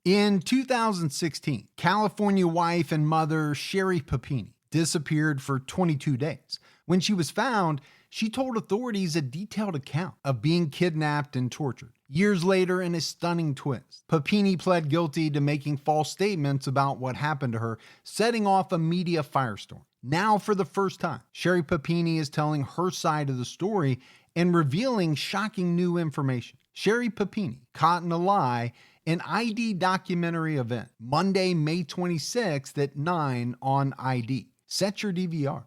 In 2016, California wife and mother Sherry Papini disappeared for 22 days. When she was found, she told authorities a detailed account of being kidnapped and tortured. Years later, in a stunning twist, Papini pled guilty to making false statements about what happened to her, setting off a media firestorm. Now, for the first time, Sherry Papini is telling her side of the story and revealing shocking new information. Sherry Papini, Caught in a Lie, an ID documentary event, Monday, May 26th at 9 on ID. Set your DVR.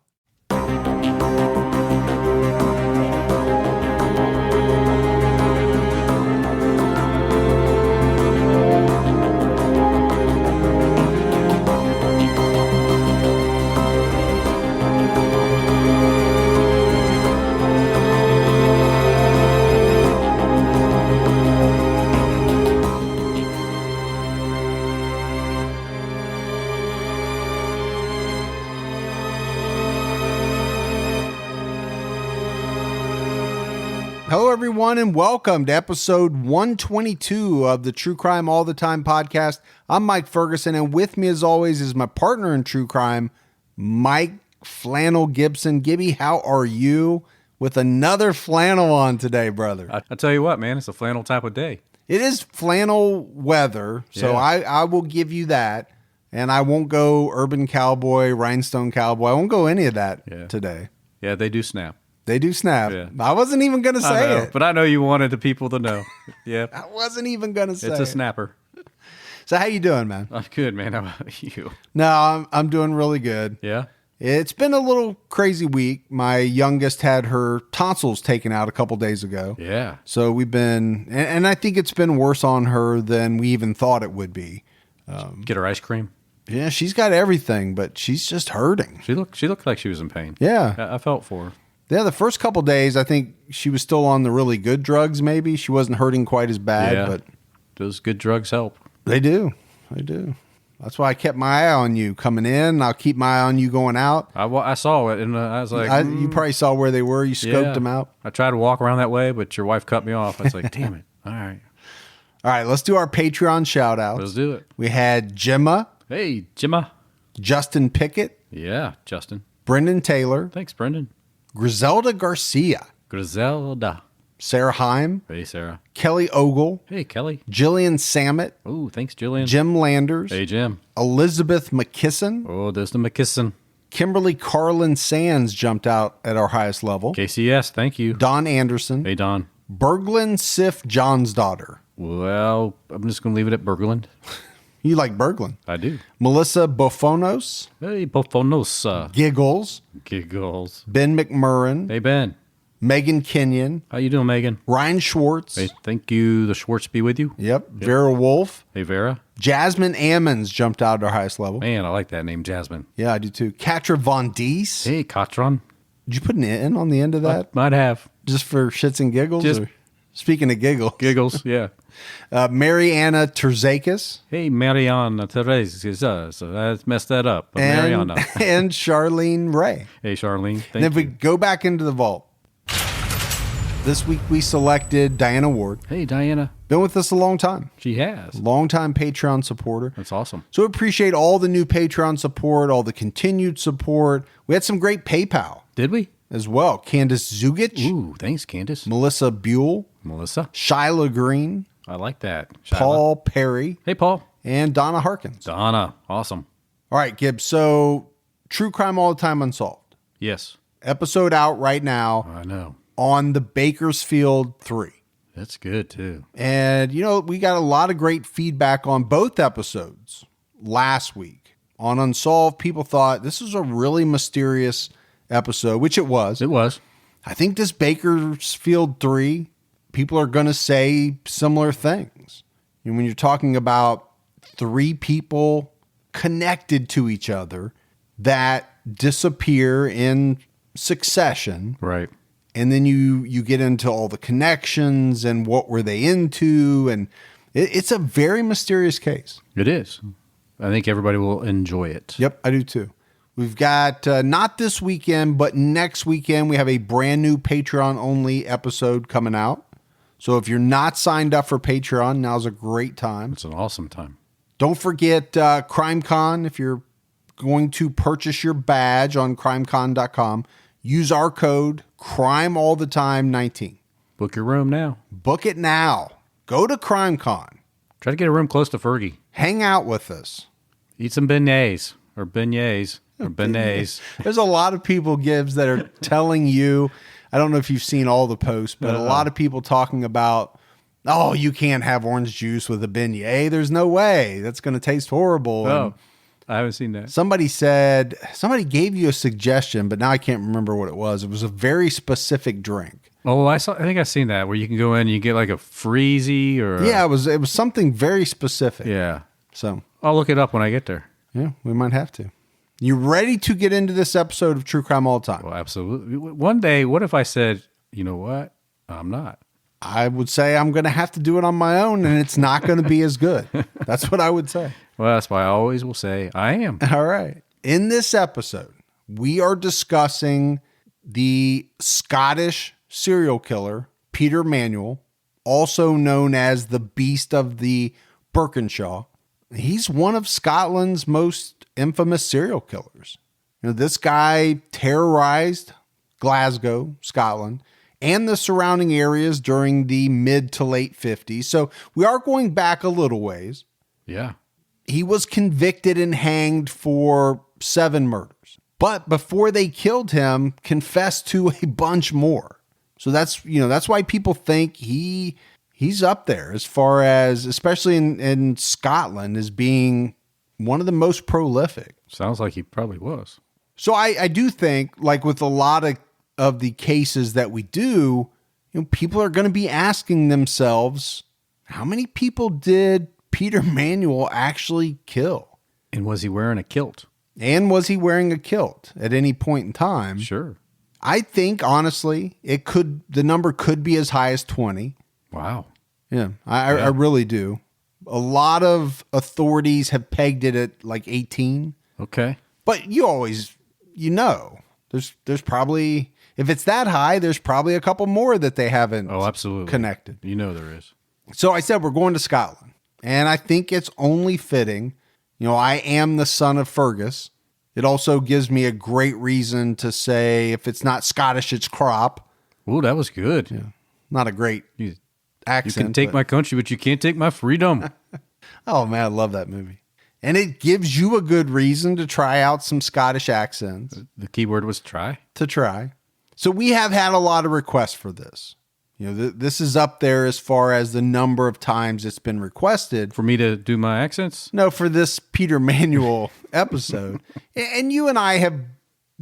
Hello, everyone, and welcome to episode 122 of the True Crime All the Time podcast. I'm Mike Ferguson, and with me, as always, is my partner in true crime, Mike Flannel Gibson. Gibby, how are you? With another flannel on today, brother. I tell you what, man, it's a flannel type of day. It is flannel weather, so Yeah. I will give you that, and I won't go urban cowboy, rhinestone cowboy. I won't go any of that today. Yeah, they do snap. They do snap. Yeah. I wasn't even going to say it. But I know you wanted the people to know. Yeah. I wasn't even going to say It's a snapper. So how you doing, man? I'm good, man. How about you? No, I'm doing really good. Yeah? It's been a little crazy week. My youngest had her tonsils taken out a couple days ago. Yeah. So we've been, and I think it's been worse on her than we even thought it would be. Get her ice cream. Yeah, she's got everything, but she's just hurting. She looked like she was in pain. Yeah. I felt for her. Yeah, the first couple days, I think she was still on the really good drugs, maybe. She wasn't hurting quite as bad, Yeah. but Those good drugs help. they do. They do. That's why I kept my eye on you coming in. I'll keep my eye on you going out. I saw it, and I was like, You probably saw where they were. You scoped them out. I tried to walk around that way, but your wife cut me off. I was like, damn it. All right. All right, let's do our Patreon shout outs. Let's do it. We had Gemma, Hey, Gemma. Justin Pickett, Yeah, Justin. Brendan Taylor, Thanks, Brendan. Griselda Garcia, Griselda. Sarah Heim, Hey, Sarah. Kelly Ogle, Hey, Kelly. Jillian Samet, Oh, thanks, Jillian. Jim Landers, Hey, Jim. Elizabeth McKisson, Oh, there's the McKisson. Kimberly Carlin Sands jumped out at our highest level, KCS, thank you. Don Anderson, Hey, Don. Berglund Sif John's daughter. Well, I'm just going to leave it at Berglund. You like Berglund. I do. Melissa Bofonos, Hey, Bofonosa. Giggles, Giggles. Ben McMurrin, Hey, Ben. Megan Kenyon, How you doing, Megan? Ryan Schwartz. Hey, thank you. The Schwartz be with you. Yep. Vera Wolf. Hey, Vera. Jasmine Ammons jumped out at our highest level. Man, I like that name, Jasmine. Yeah, I do too. Katra Von Dees. Hey, Katron. Did you put an N on the end of that? Might have. Just for shits and giggles? Just- Or- Speaking of giggles. Giggles, yeah. Mariana Terzakis. Hey, Mariana Teresa. So I messed that up. But And, Mariana. and Charlene Ray. Hey, Charlene. And Thank if we you. go back into the vault, this week we selected Diana Ward. Hey, Diana. Been with us a long time. She has. Long-time Patreon supporter. That's awesome. So appreciate all the new Patreon support, all the continued support. We had some great PayPal Did we? as well. Candace Zugic, Ooh, thanks, Candace. Melissa Buell, Melissa. Shyla Green, I like that. Shyla. Paul Perry, Hey, Paul. and Donna Harkins. Donna. Awesome. All right, Gibbs. So True Crime All the Time Unsolved. Yes. Episode out right now I know. on the Bakersfield 3. That's good, too. And, you know, we got a lot of great feedback on both episodes last week. On Unsolved, people thought this was a really mysterious episode, which it was. It was. I think this Bakersfield 3, people are going to say similar things. And when you're talking about three people connected to each other that disappear in succession, Right. and then you get into all the connections and what were they into, and it's a very mysterious case. It is. I think everybody will enjoy it. Yep, I do too. We've got, not this weekend, but next weekend, we have a brand new Patreon-only episode coming out. So if you're not signed up for Patreon, now's a great time. It's an awesome time. Don't forget CrimeCon. If you're going to purchase your badge on crimecon.com, use our code CrimeAllTheTime19. Book your room now. Book it now. Go to CrimeCon. Try to get a room close to Fergie. Hang out with us. Eat some beignets or beignets. Or beignets. There's a lot of people, Gibbs, that are telling you, I don't know if you've seen all the posts, but a lot of people talking about, oh, you can't have orange juice with a beignet. There's no way. That's going to taste horrible. Oh, And I haven't seen that. somebody gave you a suggestion, but now I can't remember what it was. It was a very specific drink. Oh, I think I've seen that where you can go in and you get like a freezy or Yeah, it was something very specific. yeah. So, I'll look it up when I get there. yeah, we might have to. You ready to get into this episode of True Crime All the Time? Well, absolutely. One day, what if I said, you know what? I'm not. I would say I'm going to have to do it on my own, and it's not going to be as good. That's what I would say. Well, that's why I always will say I am. All right. In this episode, we are discussing the Scottish serial killer, Peter Manuel, also known as the Beast of the Birkinshaw. He's one of Scotland's most infamous serial killers. You know, this guy terrorized Glasgow, Scotland, and the surrounding areas during the mid to late 50s. So we are going back a little ways. Yeah. He was convicted and hanged for 7 murders. But before they killed him, confessed to a bunch more. So that's why people think he's up there as far as, especially in Scotland, as being one of the most prolific. Sounds like he probably was. So I do think, like with a lot of the cases that we do, people are going to be asking themselves, how many people did Peter Manuel actually kill? And was he wearing a kilt? And was he wearing a kilt at any point in time? Sure. I think, honestly, the number could be as high as 20. Wow. Yeah, I really do. A lot of authorities have pegged it at like 18. Okay. But you always, there's probably, if it's that high, there's probably a couple more that they haven't absolutely connected. You know there is. So I said we're going to Scotland. And I think it's only fitting. I am the son of Fergus. It also gives me a great reason to say if it's not Scottish, it's crop. Oh, that was good. Yeah. Not a great accent. You can take my country, but you can't take my freedom. Oh, man, I love that movie. And it gives you a good reason to try out some Scottish accents. The key word was try. To try. So we have had a lot of requests for this. This is up there as far as the number of times it's been requested. For me to do my accents? No, for this Peter Manuel episode. And you and I have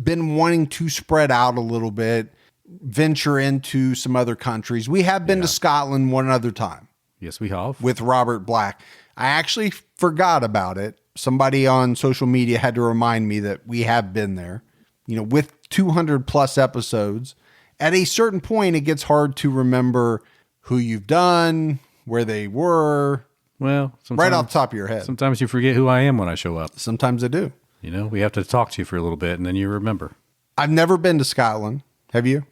been wanting to spread out a little bit, venture into some other countries. We have been to Scotland one other time. Yes, we have. With Robert Black. I actually forgot about it. Somebody on social media had to remind me that we have been there. With 200 plus episodes. At a certain point, it gets hard to remember who you've done, where they were. Well, right off the top of your head. Sometimes you forget who I am when I show up. Sometimes I do. We have to talk to you for a little bit, and then you remember. I've never been to Scotland. Have you?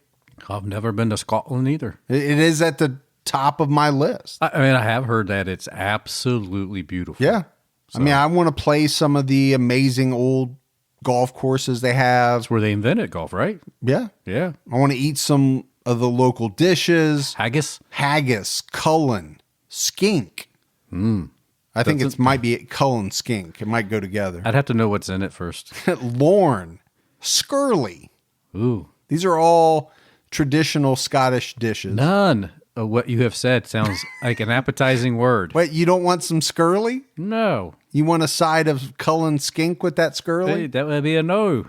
I've never been to Scotland either. It is at the top of my list. I mean, I have heard that it's absolutely beautiful. Yeah. So, I want to play some of the amazing old golf courses they have. That's where they invented golf, right? Yeah. Yeah. I want to eat some of the local dishes. Haggis, Cullen, skink. I think it might be Cullen skink. It might go together. I'd have to know what's in it first. Lorne, skirly. Ooh. These are all traditional Scottish dishes. None of what you have said sounds like an appetizing word. Wait, you don't want some skirly? No. You want a side of Cullen skink with that skirly? Hey, that would be a no.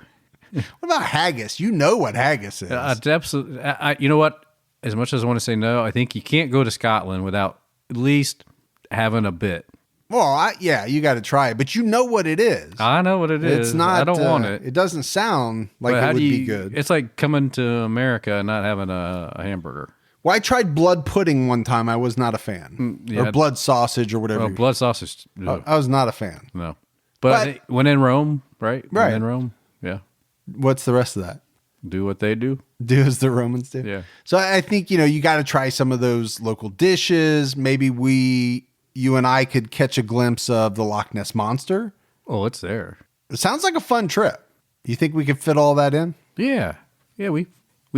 What about haggis? You know what haggis is. Absolutely. You know what? As much as I want to say no, I think you can't go to Scotland without at least having a bit. Well, you got to try it, but you know what it is. I know what it is. It's not. I don't want it. It doesn't sound like it would be good. It's like coming to America and not having a hamburger. Well, I tried blood pudding one time. I was not a fan. Or blood sausage or whatever. Well, blood sausage. I was not a fan. No. But when in Rome, right? Right. When in Rome, yeah. What's the rest of that? Do what they do. Do as the Romans do. Yeah. So I think, you got to try some of those local dishes. Maybe we you and I could catch a glimpse of the Loch Ness Monster. Oh, it's there. It sounds like a fun trip. You think we could fit all that in? Yeah. Yeah, we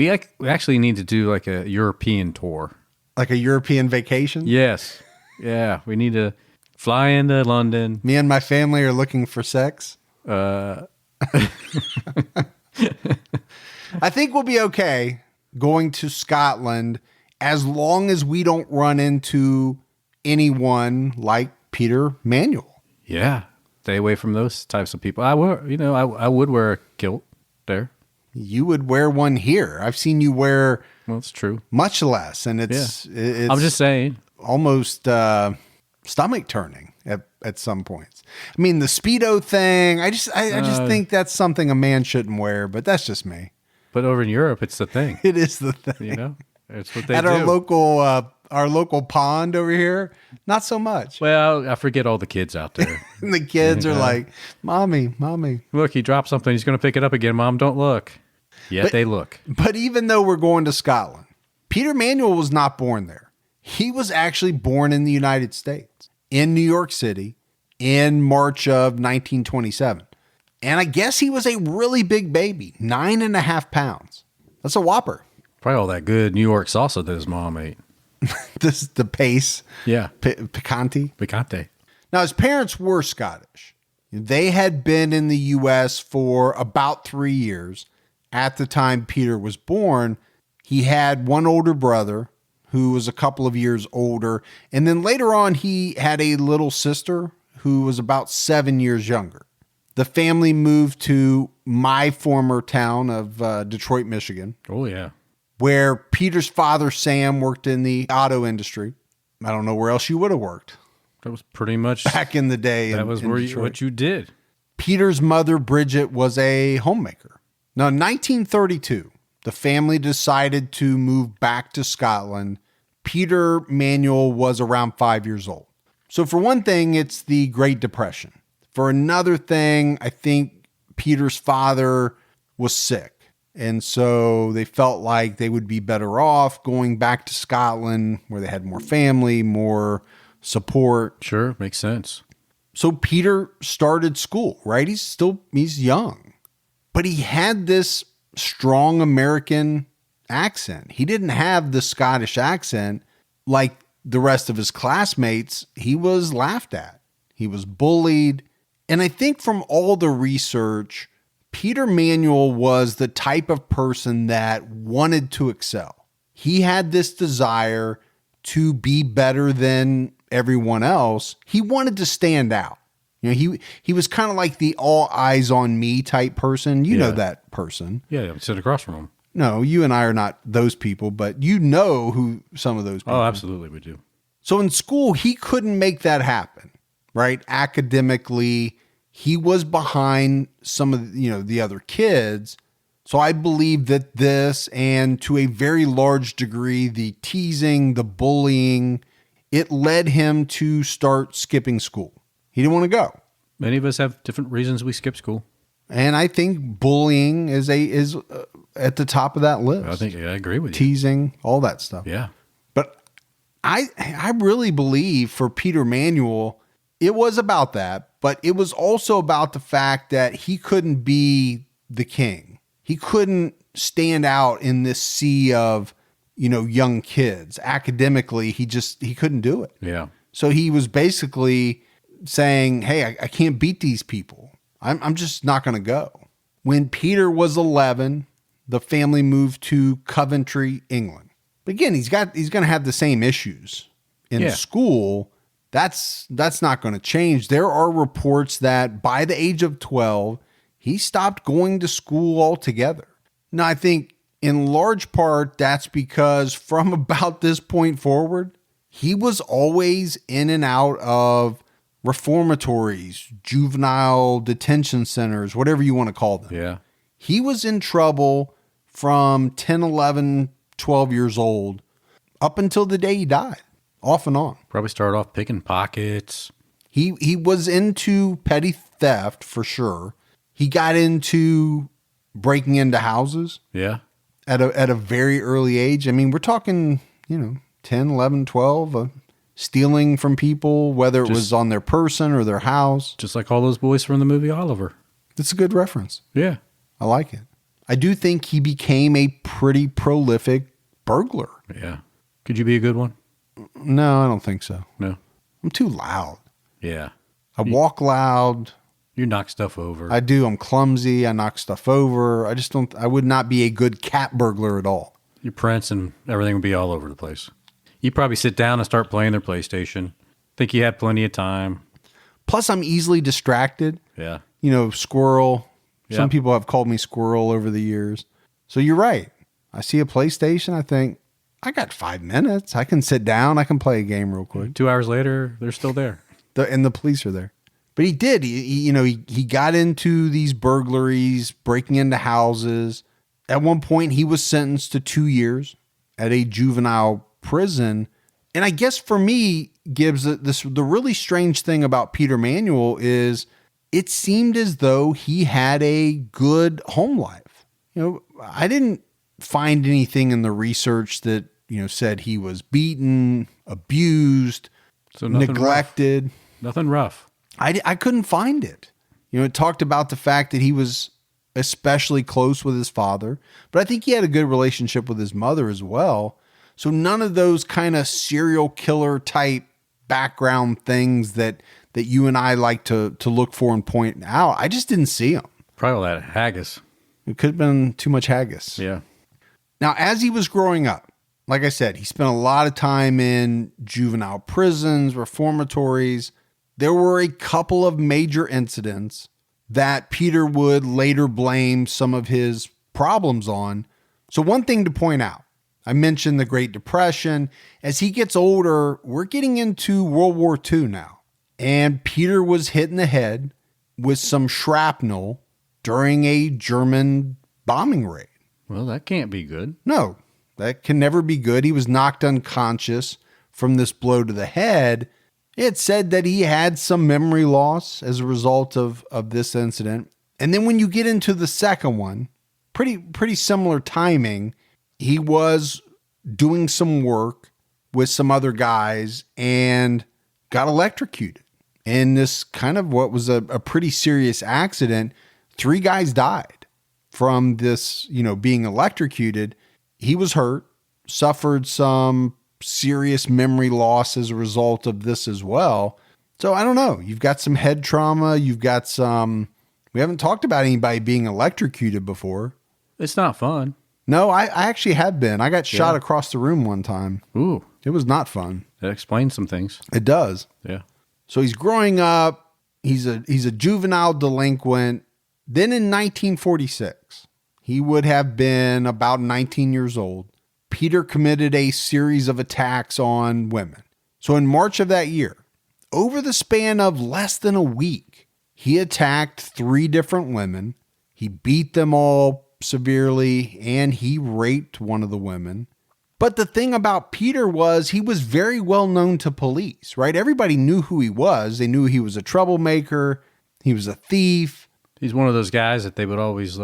actually need to do like a European tour. Like a European vacation? Yes. Yeah, we need to fly into London. Me and my family are looking for sex. I think we'll be okay going to Scotland as long as we don't run into anyone like Peter Manuel. Yeah. Stay away from those types of people. I would wear a kilt there. You would wear one here. I've seen you wear Well, it's true. much less, and it's I'm just saying. Almost stomach turning at some points. I mean, the Speedo thing, I just think that's something a man shouldn't wear, but that's just me. But over in Europe, it's the thing. It is the thing. You know? It's what they At do. our local pond over here, not so much. Well, I forget all the kids out there. And the kids are like, Mommy. Look, he dropped something. He's going to pick it up again. Mom, don't look. Yet they look. But even though we're going to Scotland, Peter Manuel was not born there. He was actually born in the United States, in New York City, in March of 1927. And I guess he was a really big baby, 9.5 pounds. That's a whopper. Probably all that good New York salsa that his mom ate. This is the pace. Yeah. Picante. Picante. Now, his parents were Scottish. They had been in the U.S. for about 3 years. At the time Peter was born, he had one older brother who was a couple of years older. And then later on, he had a little sister who was about 7 years younger. The family moved to my former town of Detroit, Michigan. Oh, yeah. Where Peter's father, Sam, worked in the auto industry. I don't know where else you would have worked. That was pretty much Back in the day. That was what you did. Peter's mother, Bridget, was a homemaker. Now, in 1932, the family decided to move back to Scotland. Peter Manuel was around 5 years old. So for one thing, it's the Great Depression. For another thing, I think Peter's father was sick. And so they felt like they would be better off going back to Scotland where they had more family, more support. Sure, makes sense. So Peter started school, right? He's young, but he had this strong American accent. He didn't have the Scottish accent like the rest of his classmates. He was laughed at. He was bullied. And I think from all the research, Peter Manuel was the type of person that wanted to excel. He had this desire to be better than everyone else. He wanted to stand out. You know, he was kind of like the all eyes on me type person. You know that person. Yeah, I'm sitting across from him. No, you and I are not those people, but you know who some of those people Oh, are. absolutely we do. So in school, he couldn't make that happen, right? Academically, he was behind some of the other kids. So I believe that this, and to a very large degree, the teasing, the bullying, it led him to start skipping school. He didn't want to go. Many of us have different reasons we skip school. And I think bullying is at the top of that list. I agree with you. Teasing, all that stuff. Yeah. But I really believe for Peter Manuel, it was about that, but it was also about the fact that he couldn't be the king. He couldn't stand out in this sea of, young kids. Academically, he couldn't do it. Yeah. So he was basically saying, hey, I can't beat these people. I'm just not going to go. When Peter was 11, the family moved to Coventry, England. But again, he's going to have the same issues in school. That's not going to change. There are reports that by the age of 12, he stopped going to school altogether. Now, I think in large part, that's because from about this point forward, he was always in and out of reformatories, juvenile detention centers, whatever you want to call them. Yeah. He was in trouble from 10, 11, 12 years old up until the day he died, off and on. Probably started off picking pockets. He was into petty theft for sure. He got into breaking into houses. Yeah. At a very early age. I mean, we're talking, 10, 11, 12. stealing from people, whether it was on their person or their house. Just like all those boys from the movie Oliver. That's a good reference. Yeah. I like it. I do think he became a pretty prolific burglar. Yeah. Could you be a good one? No, I don't think so. No. I'm too loud. Yeah. I walk loud. You knock stuff over. I do. I'm clumsy. I knock stuff over. I would not be a good cat burglar at all. Your prints and everything would be all over the place. You probably sit down and start playing their PlayStation. Think you had plenty of time. Plus, I'm easily distracted. Yeah. You know, squirrel. Yep. Some people have called me squirrel over the years. So you're right. I see a PlayStation. I think, I got 5 minutes. I can sit down. I can play a game real quick. 2 hours later, they're still there. And the police are there. But he did. He got into these burglaries, breaking into houses. At one point, he was sentenced to 2 years at a juvenile prison. And I guess for me, Gibbs, the really strange thing about Peter Manuel is it seemed as though he had a good home life. You know, I didn't find anything in the research that, said he was beaten, abused, neglected. Rough. Nothing rough. I couldn't find it. It talked about the fact that he was especially close with his father, but I think he had a good relationship with his mother as well. So none of those kind of serial killer type background things that you and I like to look for and point out, I just didn't see them. Probably all that haggis. It could have been too much haggis. Yeah. Now, as he was growing up, like I said, he spent a lot of time in juvenile prisons, reformatories. There were a couple of major incidents that Peter would later blame some of his problems on. So one thing to point out, I mentioned the Great Depression. As he gets older, we're getting into World War II now. And Peter was hit in the head with some shrapnel during a German bombing raid. Well, that can't be good. No, that can never be good. He was knocked unconscious from this blow to the head. It said that he had some memory loss as a result of this incident. And then when you get into the second one, pretty similar timing, he was doing some work with some other guys and got electrocuted. And this kind of what was a pretty serious accident. 3 guys died from this, being electrocuted. He was hurt, suffered some serious memory loss as a result of this as well. So I don't know. You've got some head trauma. You've got we haven't talked about anybody being electrocuted before. It's not fun. No, I actually have been. I got shot across the room one time. Ooh. It was not fun. That explains some things. It does. Yeah. So he's growing up. He's a juvenile delinquent. Then in 1946, he would have been about 19 years old. Peter committed a series of attacks on women. So in March of that year, over the span of less than a week, he attacked 3 different women. He beat them all severely, and he raped one of the women. But the thing about Peter was he was very well known to police, right? Everybody knew who he was. They knew he was a troublemaker. He was a thief. He's one of those guys that they would always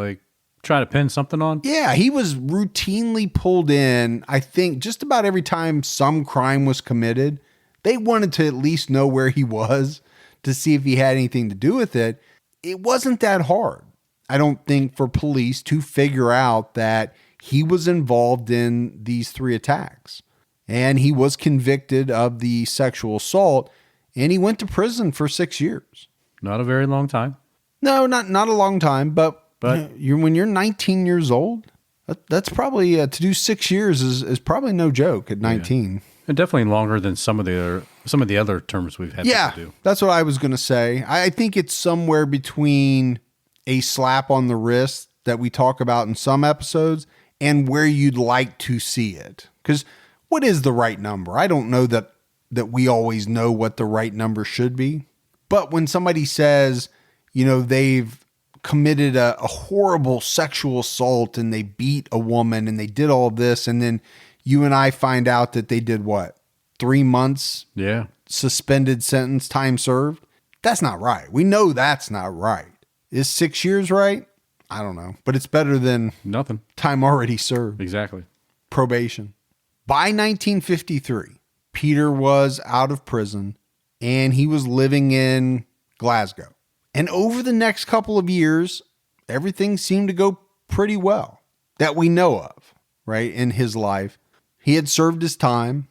try to pin something on. Yeah, he was routinely pulled in. I think just about every time some crime was committed, they wanted to at least know where he was to see if he had anything to do with it. It wasn't that hard, I don't think, for police to figure out that he was involved in these 3 attacks. And he was convicted of the sexual assault, and he went to prison for 6 years. Not a very long time. No, not a long time, but when you're 19 years old, that's probably to do 6 years is probably no joke at 19. Yeah. And definitely longer than some of the other terms we've had to do. That's what I was going to say. I think it's somewhere between a slap on the wrist that we talk about in some episodes and where you'd like to see it. Because what is the right number? I don't know that we always know what the right number should be. But when somebody says, they've committed a horrible sexual assault and they beat a woman and they did all this, and then you and I find out that they did what? 3 months? Yeah. Suspended sentence, time served? That's not right. We know that's not right. Is 6 years right? I don't know. But it's better than nothing. Time already served. Exactly. Probation. By 1953, Peter was out of prison and he was living in Glasgow. And over the next couple of years, everything seemed to go pretty well that we know of, right, in his life. He had served his time.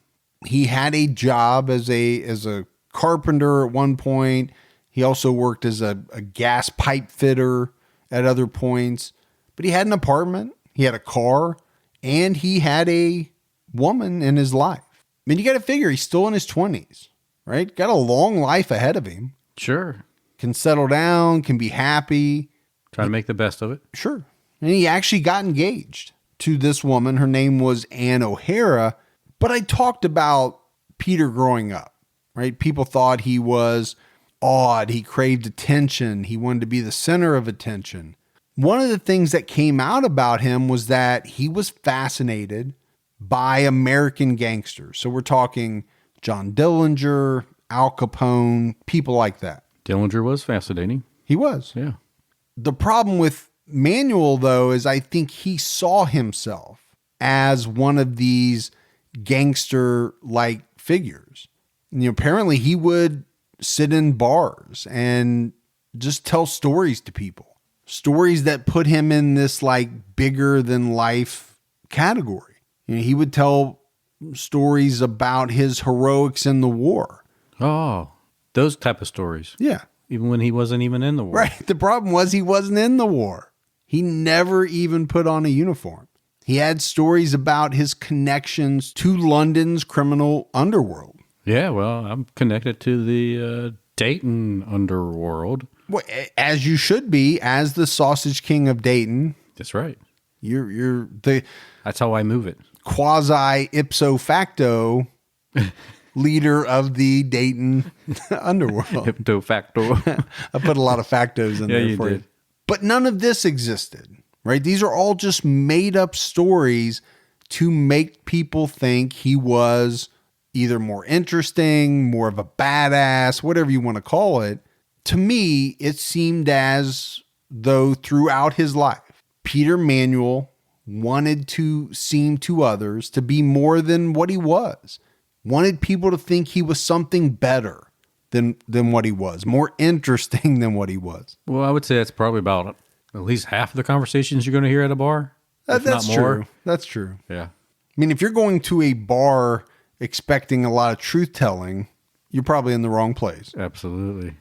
He had a job as a carpenter at one point. He also worked as a gas pipe fitter at other points. But he had an apartment, he had a car, and he had a woman in his life. I mean, you got to figure he's still in his 20s, right? Got a long life ahead of him. Sure. Can settle down, can be happy. Try to make the best of it. Sure. And he actually got engaged to this woman. Her name was Ann O'Hara. But I talked about Peter growing up, right? People thought he was odd. He craved attention. He wanted to be the center of attention. One of the things that came out about him was that he was fascinated by American gangsters. So we're talking John Dillinger, Al Capone, people like that. Dillinger was fascinating. He was. Yeah. The problem with Manuel, though, is I think he saw himself as one of these gangster-like figures. Apparently he would sit in bars and just tell stories to people. Stories that put him in this like bigger than life category. He would tell stories about his heroics in the war. Oh, those type of stories. Yeah. Even when he wasn't even in the war. Right. The problem was he wasn't in the war. He never even put on a uniform. He had stories about his connections to London's criminal underworld. Yeah, well, I'm connected to the Dayton underworld. Well, as you should be, as the Sausage King of Dayton. That's right. You're the That's how I move it. Quasi ipso facto leader of the Dayton underworld. Ipso facto. I put a lot of factos in there for you. But none of this existed, right? These are all just made up stories to make people think he was either more interesting, more of a badass, whatever you want to call it. To me, it seemed as though throughout his life, Peter Manuel wanted to seem to others to be more than what he was. Wanted people to think he was something better than what he was, more interesting than what he was. Well, I would say that's probably about at least half of the conversations you're going to hear at a bar. That's true. That's true. Yeah. I mean, if you're going to a bar expecting a lot of truth telling, you're probably in the wrong place. Absolutely.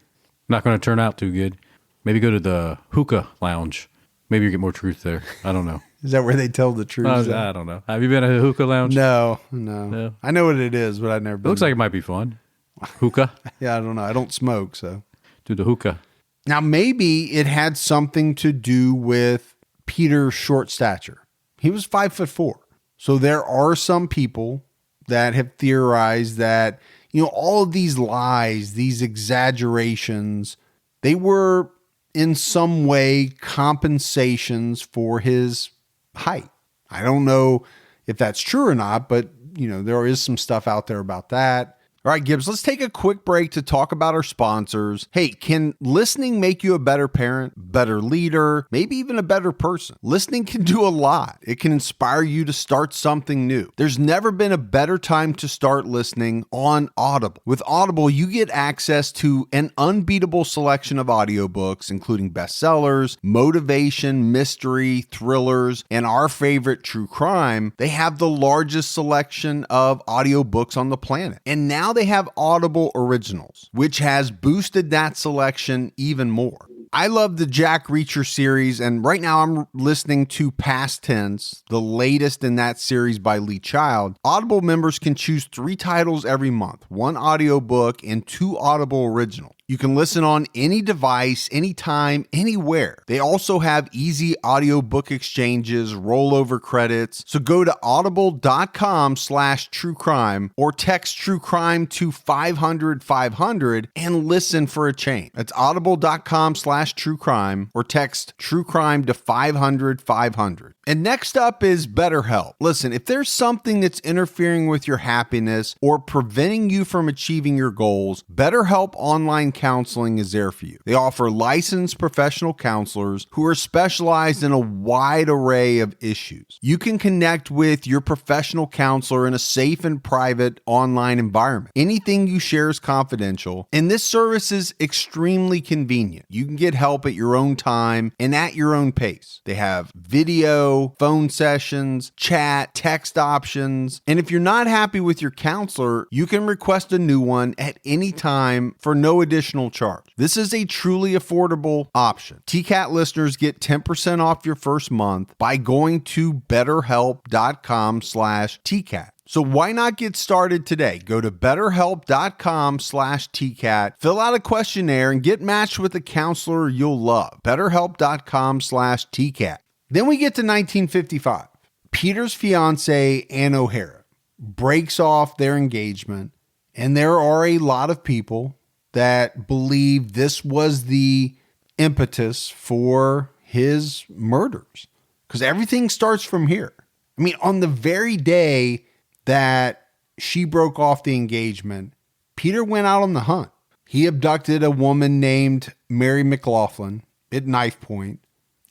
Not going to turn out too good. Maybe go to the hookah lounge. Maybe you get more truth there. I don't know. Is that where they tell the truth? I don't know. Have you been at a hookah lounge? No. No. I know what it is, but I've never been. It looks like it might be fun. Hookah? Yeah, I don't know. I don't smoke, so. Do the hookah. Now, maybe it had something to do with Peter's short stature. He was 5'4". So there are some people that have theorized that, all of these lies, these exaggerations, they were in some way compensations for his height. I don't know if that's true or not, but there is some stuff out there about that. All right, Gibbs, let's take a quick break to talk about our sponsors. Hey, can listening make you a better parent, better leader, maybe even a better person? Listening can do a lot. It can inspire you to start something new. There's never been a better time to start listening on Audible. With Audible, you get access to an unbeatable selection of audiobooks, including bestsellers, motivation, mystery, thrillers, and our favorite, true crime. They have the largest selection of audiobooks on the planet. And now they have Audible Originals, which has boosted that selection even more. I love the Jack Reacher series, and right now I'm listening to Past Tense, the latest in that series by Lee Child. Audible members can choose 3 titles every month, 1 audiobook and 2 Audible Originals. You can listen on any device, anytime, anywhere. They also have easy audiobook exchanges, rollover credits. So go to audible.com/truecrime or text true crime to 500-500 and listen for a change. That's audible.com/truecrime or text true crime to 500-500. And next up is BetterHelp. Listen, if there's something that's interfering with your happiness or preventing you from achieving your goals, BetterHelp Online Counseling is there for you. They offer licensed professional counselors who are specialized in a wide array of issues. You can connect with your professional counselor in a safe and private online environment. Anything you share is confidential, and this service is extremely convenient. You can get help at your own time and at your own pace. They have video, phone sessions, chat, text options, and if you're not happy with your counselor, you can request a new one at any time for no additional charge. This is a truly affordable option. TCAT listeners get 10% off your first month by going to betterhelp.com/TCAT. So why not get started today? Go to betterhelp.com/TCAT, fill out a questionnaire, and get matched with a counselor you'll love. betterhelp.com/TCAT. Then we get to 1955. Peter's fiancée, Ann O'Hara, breaks off their engagement, and there are a lot of people that believe this was the impetus for his murders, because everything starts from here. I mean, on the very day that she broke off the engagement, Peter went out on the hunt. He abducted a woman named Mary McLaughlin at knife point.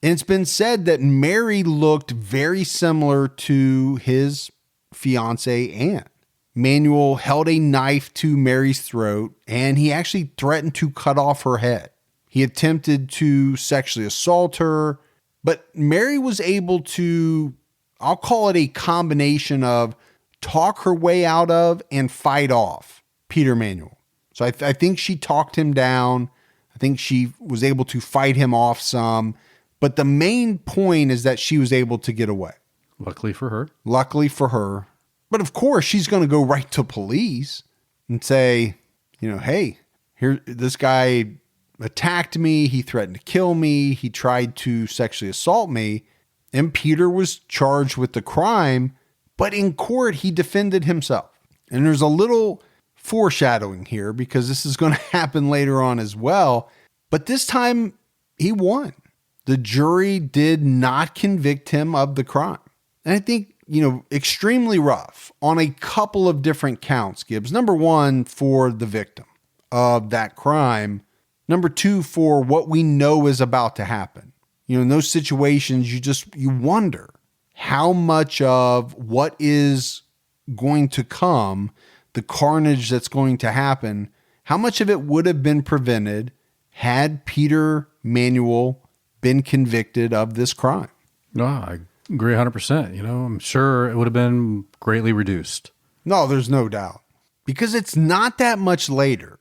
And it's been said that Mary looked very similar to his fiancée, Ann. Manuel held a knife to Mary's throat, and he actually threatened to cut off her head. He attempted to sexually assault her, but Mary was able to, I'll call it a combination of talk her way out of and fight off Peter Manuel. So I think she talked him down. I think she was able to fight him off some. But the main point is that she was able to get away. Luckily for her. Luckily for her. But of course, she's going to go right to police and say, hey, here, this guy attacked me. He threatened to kill me. He tried to sexually assault me. And Peter was charged with the crime. But in court, he defended himself. And there's a little foreshadowing here because this is going to happen later on as well. But this time, he won. The jury did not convict him of the crime. And I think, extremely rough on a couple of different counts, Gibbs. Number one, for the victim of that crime. Number two, for what we know is about to happen. In those situations, you wonder how much of what is going to come, the carnage that's going to happen, how much of it would have been prevented had Peter Manuel been convicted of this crime. No, I agree 100%. I'm sure it would have been greatly reduced. No, there's no doubt. Because it's not that much later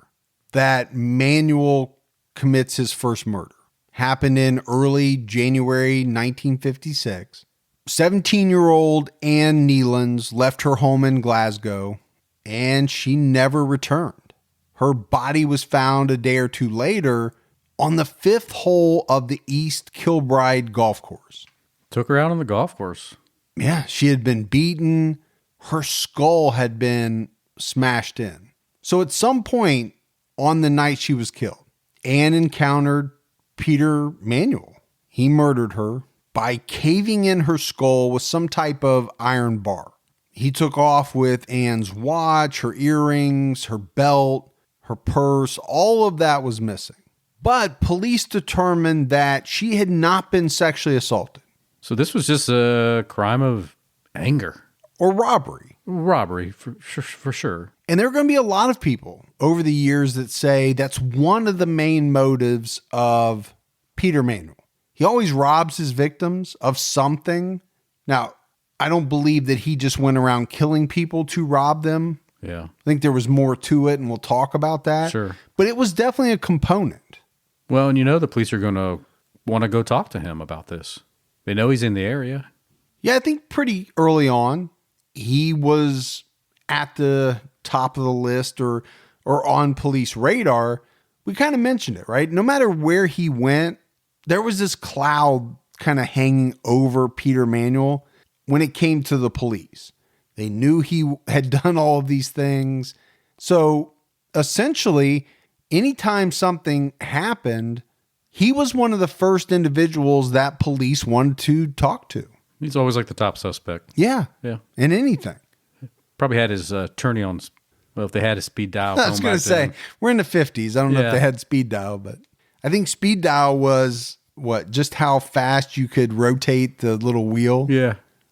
that Manuel commits his first murder. Happened in early January 1956. 17-year-old Ann Nealons left her home in Glasgow, and she never returned. Her body was found a day or two later on the fifth hole of the East Kilbride golf course. Took her out on the golf course. Yeah, she had been beaten. Her skull had been smashed in. So at some point on the night she was killed, Ann encountered Peter Manuel. He murdered her by caving in her skull with some type of iron bar. He took off with Ann's watch, her earrings, her belt, her purse. All of that was missing. But police determined that she had not been sexually assaulted. So this was just a crime of anger. Or robbery. Robbery, for sure. And there are going to be a lot of people over the years that say that's one of the main motives of Peter Manuel. He always robs his victims of something. Now, I don't believe that he just went around killing people to rob them. Yeah. I think there was more to it, and we'll talk about that. Sure. But it was definitely a component. Well, and the police are going to want to go talk to him about this. They know he's in the area. Yeah, I think pretty early on, he was at the top of the list or on police radar. We kind of mentioned it, right? No matter where he went, there was this cloud kind of hanging over Peter Manuel when it came to the police. They knew he had done all of these things. So essentially, anytime something happened, he was one of the first individuals that police wanted to talk to. He's always like the top suspect. Yeah. Yeah. In anything. Probably had his attorney on Well, if they had a speed dial. I was going to say, we're in the 50s. I don't know if they had speed dial, but I think speed dial was just how fast you could rotate the little wheel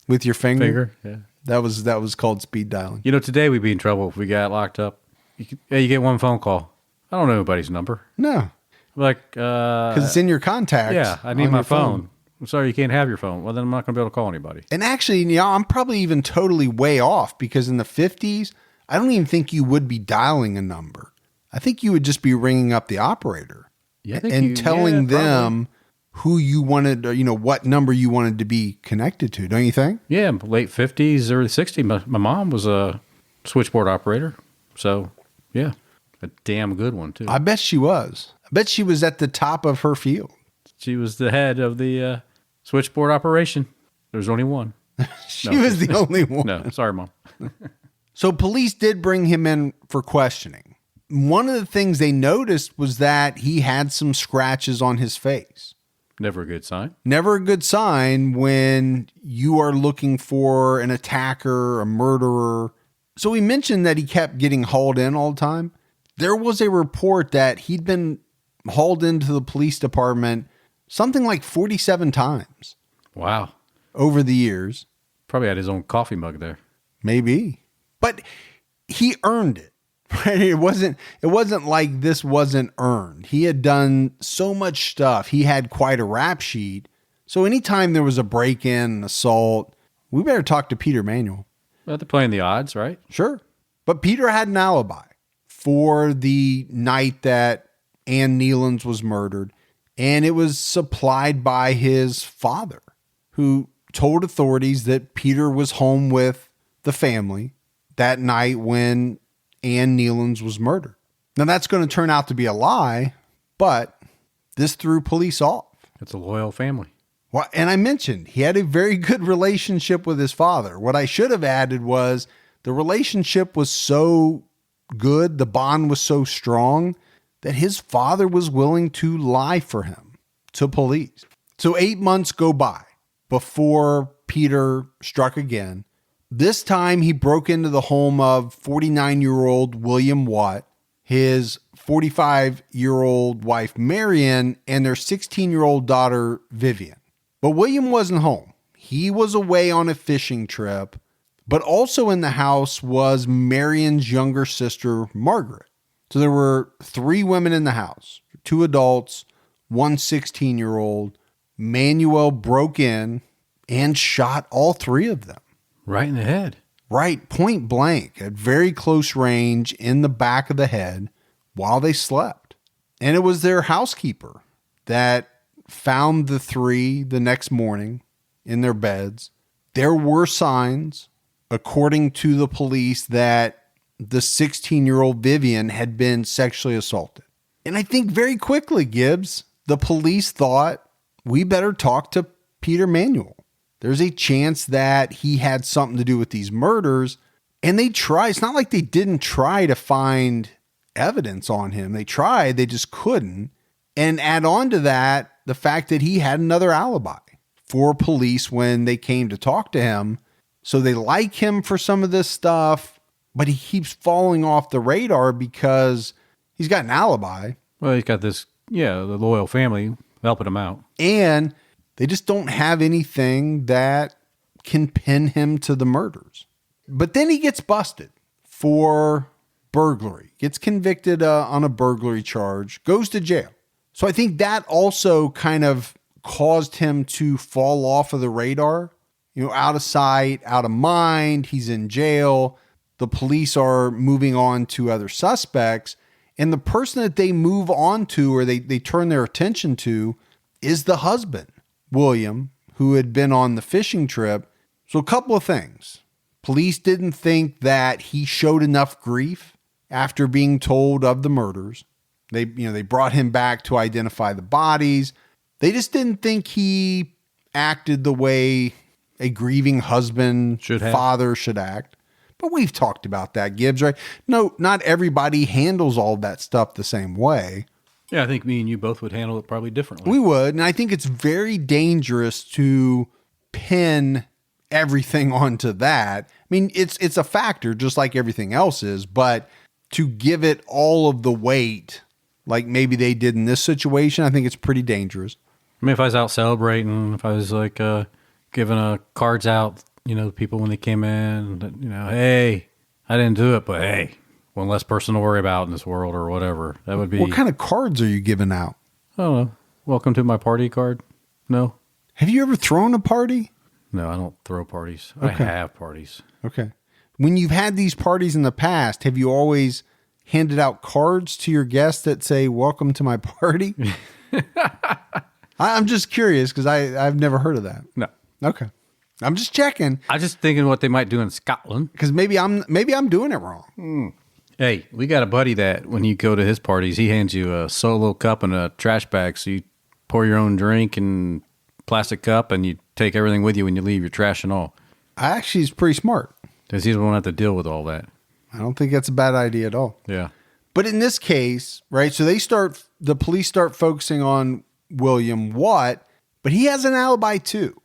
with your finger. Yeah. That was called speed dialing. Today we'd be in trouble if we got locked up. You get one phone call. I don't know anybody's number. No. Like, because it's in your contacts. Yeah, I need my phone. I'm sorry, you can't have your phone. Well, then I'm not going to be able to call anybody. And actually, I'm probably even totally way off because in the 50s, I don't even think you would be dialing a number. I think you would just be ringing up the operator and telling them who you wanted, what number you wanted to be connected to. Don't you think? Yeah, late 50s, early 60s. My mom was a switchboard operator. So, yeah, a damn good one, too. I bet she was. I bet she was at the top of her field. She was the head of the switchboard operation. There was only one. She was the only one. No, sorry, Mom. So police did bring him in for questioning. One of the things they noticed was that he had some scratches on his face. Never a good sign. Never a good sign when you are looking for an attacker, a murderer. So he mentioned that he kept getting hauled in all the time. There was a report that he'd been hauled into the police department something like 47 times. Wow. Over the years. Probably had his own coffee mug there. Maybe. But he earned it. Right? It wasn't like this wasn't earned. He had done so much stuff. He had quite a rap sheet. So anytime there was a break-in, an assault, we better talk to Peter Manuel. Well, they're playing the odds, right? Sure. But Peter had an alibi for the night that Ann Nealons was murdered. And it was supplied by his father, who told authorities that Peter was home with the family that night when Ann Nealons was murdered. Now, that's going to turn out to be a lie, but this threw police off. It's a loyal family. Well, and I mentioned he had a very good relationship with his father. What I should have added was the relationship was so good, the bond was so strong that his father was willing to lie for him to police. So 8 months go by before Peter struck again. This time he broke into the home of 49-year-old William Watt, his 45-year-old wife Marion, and their 16-year-old daughter Vivian. But William wasn't home. He was away on a fishing trip, but also in the house was Marion's younger sister, Margaret. So there were 3 women in the house, 2 adults, 1 16-year-old. Manuel broke in and shot all 3 of them. Right in the head. Right, point blank, at very close range in the back of the head while they slept. And it was their housekeeper that found the 3 the next morning in their beds. There were signs, according to the police, that the 16-year-old Vivian had been sexually assaulted. And I think very quickly, Gibbs, the police thought, we better talk to Peter Manuel. There's a chance that he had something to do with these murders. And they tried. It's not like they didn't try to find evidence on him. They tried. They just couldn't. And add on to that, the fact that he had another alibi for police when they came to talk to him. So they like him for some of this stuff, but he keeps falling off the radar because he's got an alibi. Well, he's got this, the loyal family helping him out. And they just don't have anything that can pin him to the murders. But then he gets busted for burglary, gets convicted on a burglary charge, goes to jail. So I think that also kind of caused him to fall off of the radar, out of sight, out of mind. He's in jail. The police are moving on to other suspects. And the person that they move on to, or they turn their attention to, is the husband, William, who had been on the fishing trip. So a couple of things. Police didn't think that he showed enough grief after being told of the murders. They brought him back to identify the bodies. They just didn't think he acted the way a grieving husband, father should act. But we've talked about that, Gibbs, right? No, not everybody handles all that stuff the same way. Yeah, I think me and you both would handle it probably differently. We would, and I think it's very dangerous to pin everything onto that. I mean, it's a factor just like everything else is, but to give it all of the weight like maybe they did in this situation, I think it's pretty dangerous. I mean, if I was out celebrating, if I was like giving cards out, to people when they came in, hey, I didn't do it, but hey, one less person to worry about in this world or whatever. That would be. What kind of cards are you giving out? I don't know. Welcome to my party card. No. Have you ever thrown a party? No, I don't throw parties. Okay. I have parties. Okay. When you've had these parties in the past, have you always handed out cards to your guests that say, welcome to my party? I'm just curious because I've never heard of that. No. Okay. I'm just checking. I'm just thinking what they might do in Scotland. Because maybe I'm doing it wrong. Hey, we got a buddy that when you go to his parties, he hands you a solo cup and a trash bag. So you pour your own drink and plastic cup and you take everything with you when you leave, your trash and all. Actually, he's pretty smart. Because he doesn't have to deal with all that. I don't think that's a bad idea at all. Yeah. But in this case, right, so the police start focusing on William Watt, but he has an alibi too.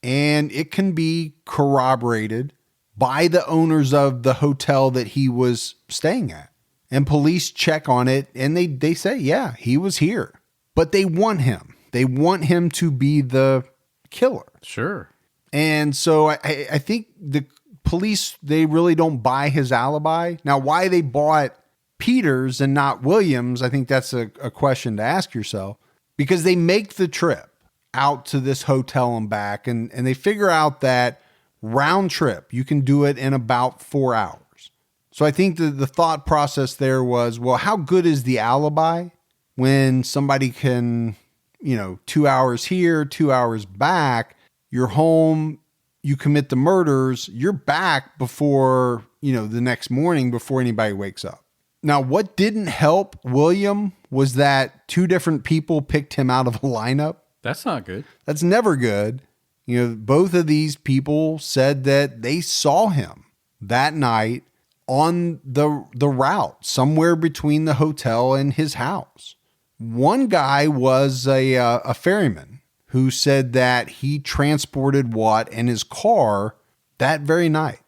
And it can be corroborated by the owners of the hotel that he was staying at. And police check on it and they say, yeah, he was here. But they want him. They want him to be the killer. Sure. And so I think the police, they really don't buy his alibi. Now, why they bought Peter's and not Williams, I think that's a question to ask yourself. Because they make the trip out to this hotel and back, and they figure out that round trip, you can do it in about 4 hours. So I think the thought process there was, well, how good is the alibi when somebody can, 2 hours here, 2 hours back, you're home, you commit the murders, you're back before, the next morning before anybody wakes up. Now, what didn't help William was that 2 different people picked him out of a lineup. That's not good. That's never good. Both of these people said that they saw him that night on the route somewhere between the hotel and his house. One guy was a ferryman who said that he transported Watt in his car that very night.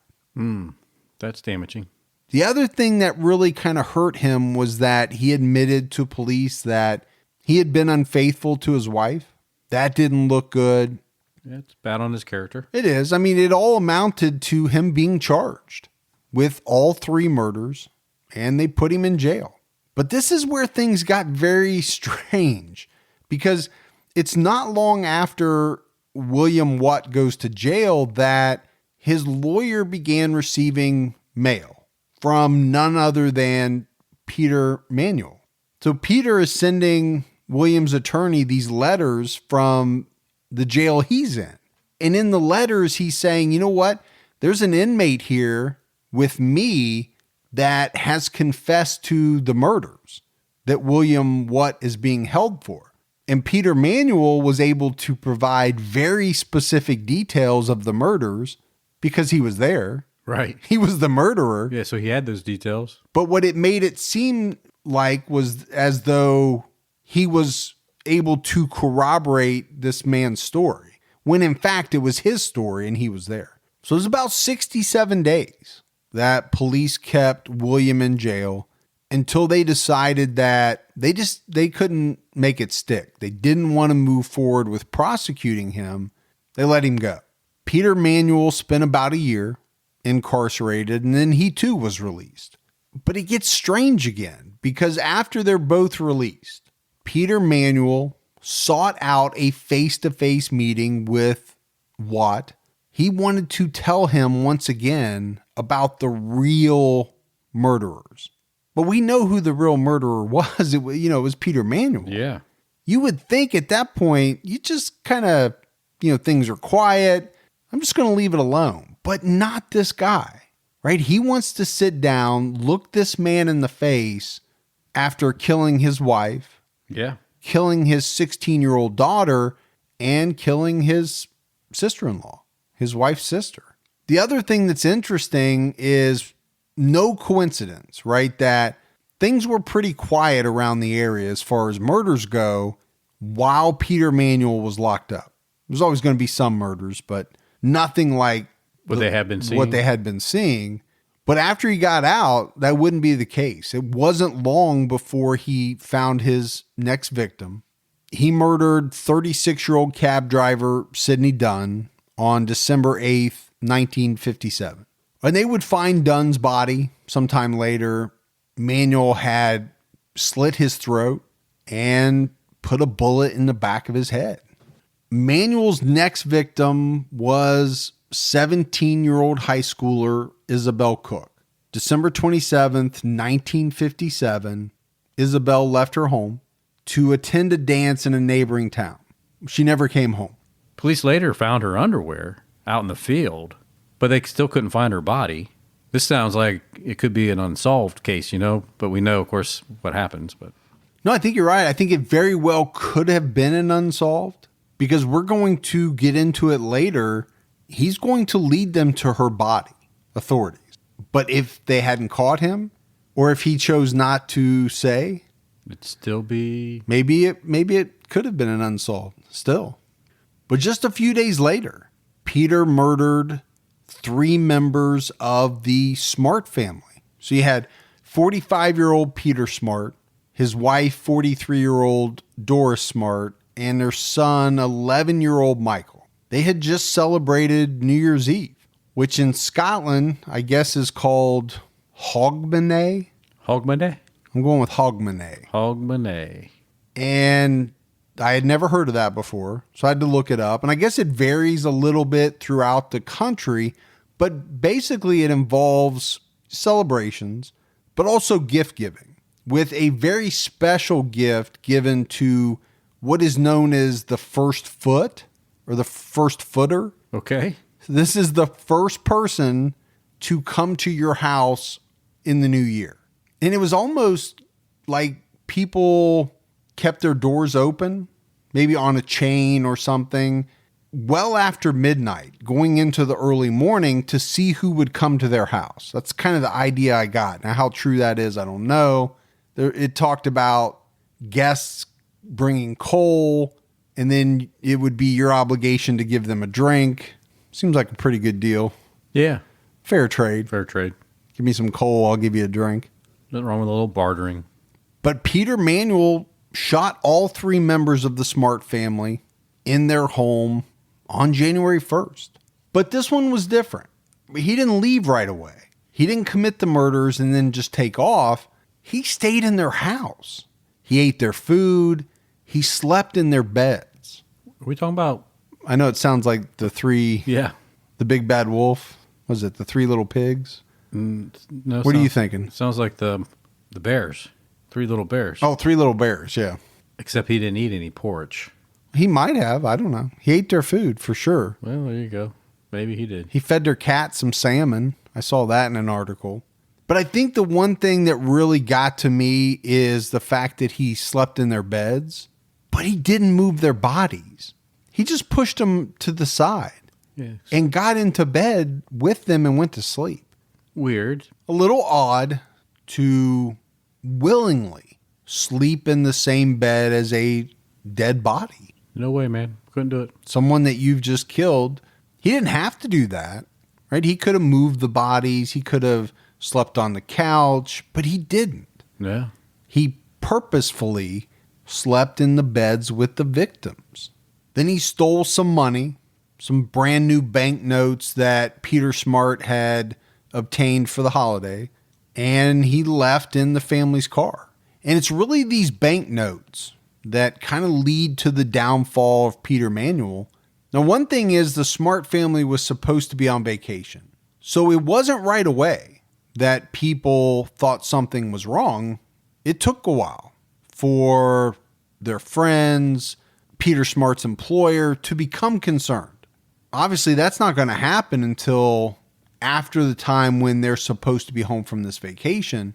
That's damaging. The other thing that really kind of hurt him was that he admitted to police that he had been unfaithful to his wife. That didn't look good. Yeah, it's bad on his character. It is. I mean, it all amounted to him being charged with all 3 murders, and they put him in jail. But this is where things got very strange, because it's not long after William Watt goes to jail that his lawyer began receiving mail from none other than Peter Manuel. So Peter is sending William's attorney these letters from the jail he's in. And in the letters, he's saying, you know what? There's an inmate here with me that has confessed to the murders that William Watt is being held for. And Peter Manuel was able to provide very specific details of the murders because he was there. Right. He was the murderer. Yeah, so he had those details. But what it made it seem like was as though he was able to corroborate this man's story, when in fact it was his story and he was there. So it was about 67 days that police kept William in jail until they decided that they couldn't make it stick. They didn't want to move forward with prosecuting him. They let him go. Peter Manuel spent about a year incarcerated, and then he too was released. But it gets strange again, because after they're both released, Peter Manuel sought out a face-to-face meeting with Watt. He wanted to tell him once again about the real murderers. But we know who the real murderer was. It was Peter Manuel. Yeah. You would think at that point, you just kind of, things are quiet. I'm just going to leave it alone. But not this guy, right? He wants to sit down, look this man in the face after killing his wife. Yeah. Killing his 16-year-old daughter and killing his sister-in-law, his wife's sister. The other thing that's interesting is no coincidence, right? That things were pretty quiet around the area as far as murders go while Peter Manuel was locked up. There's always going to be some murders, but nothing like What they had been seeing. What they had been seeing. But after he got out, that wouldn't be the case. It wasn't long before he found his next victim. He murdered 36-year-old cab driver Sidney Dunn on December 8th, 1957. And they would find Dunn's body sometime later. Manuel had slit his throat and put a bullet in the back of his head. Manuel's next victim was 17-year-old high schooler Isabel Cook. December 27th, 1957, Isabel left her home to attend a dance in a neighboring town. She never came home. Police later found her underwear out in the field, but they still couldn't find her body. This sounds like it could be an unsolved case, but we know, of course, what happens. But no, I think you're right. I think it very well could have been an unsolved, because we're going to get into it later. He's going to lead them to her body, authorities. But if they hadn't caught him, or if he chose not to say, it'd still be... Maybe it could have been an unsolved still. But just a few days later, Peter murdered 3 members of the Smart family. So you had 45-year-old Peter Smart, his wife, 43-year-old Doris Smart, and their son, 11-year-old Michael. They had just celebrated New Year's Eve, which in Scotland, I guess, is called Hogmanay. Hogmanay? I'm going with Hogmanay. Hogmanay. And I had never heard of that before, so I had to look it up. And I guess it varies a little bit throughout the country, but basically it involves celebrations, but also gift giving, with a very special gift given to what is known as the first foot or the first footer. Okay. This is the first person to come to your house in the new year. And it was almost like people kept their doors open, maybe on a chain or something, well after midnight, going into the early morning to see who would come to their house. That's kind of the idea I got. Now, how true that is, I don't know. It talked about guests bringing coal, and then it would be your obligation to give them a drink. Seems like a pretty good deal. Yeah. Fair trade. Fair trade. Give me some coal, I'll give you a drink. Nothing wrong with a little bartering. But Peter Manuel shot all 3 members of the Smart family in their home on January 1st. But this one was different. He didn't leave right away. He didn't commit the murders and then just take off. He stayed in their house. He ate their food. He slept in their beds. Are we talking about? I know it sounds like the 3. Yeah. The big bad wolf. Was it the 3 little pigs? No. What are you thinking? Sounds like the bears. 3 little bears. Oh, 3 little bears, yeah. Except he didn't eat any porridge. He might have. I don't know. He ate their food for sure. Well, there you go. Maybe he did. He fed their cat some salmon. I saw that in an article. But I think the one thing that really got to me is the fact that he slept in their beds, but he didn't move their bodies. He just pushed them to the side and got into bed with them and went to sleep. Weird. A little odd to willingly sleep in the same bed as a dead body. No way, man. Couldn't do it. Someone that you've just killed. He didn't have to do that, right? He could have moved the bodies. He could have slept on the couch, but he didn't. Yeah. He purposefully slept in the beds with the victims. Then he stole some money, some brand new banknotes that Peter Smart had obtained for the holiday, and he left in the family's car. And it's really these banknotes that kind of lead to the downfall of Peter Manuel. Now, one thing is the Smart family was supposed to be on vacation, so it wasn't right away that people thought something was wrong. It took a while for their friends, Peter Smart's employer, to become concerned. Obviously, that's not going to happen until after the time when they're supposed to be home from this vacation.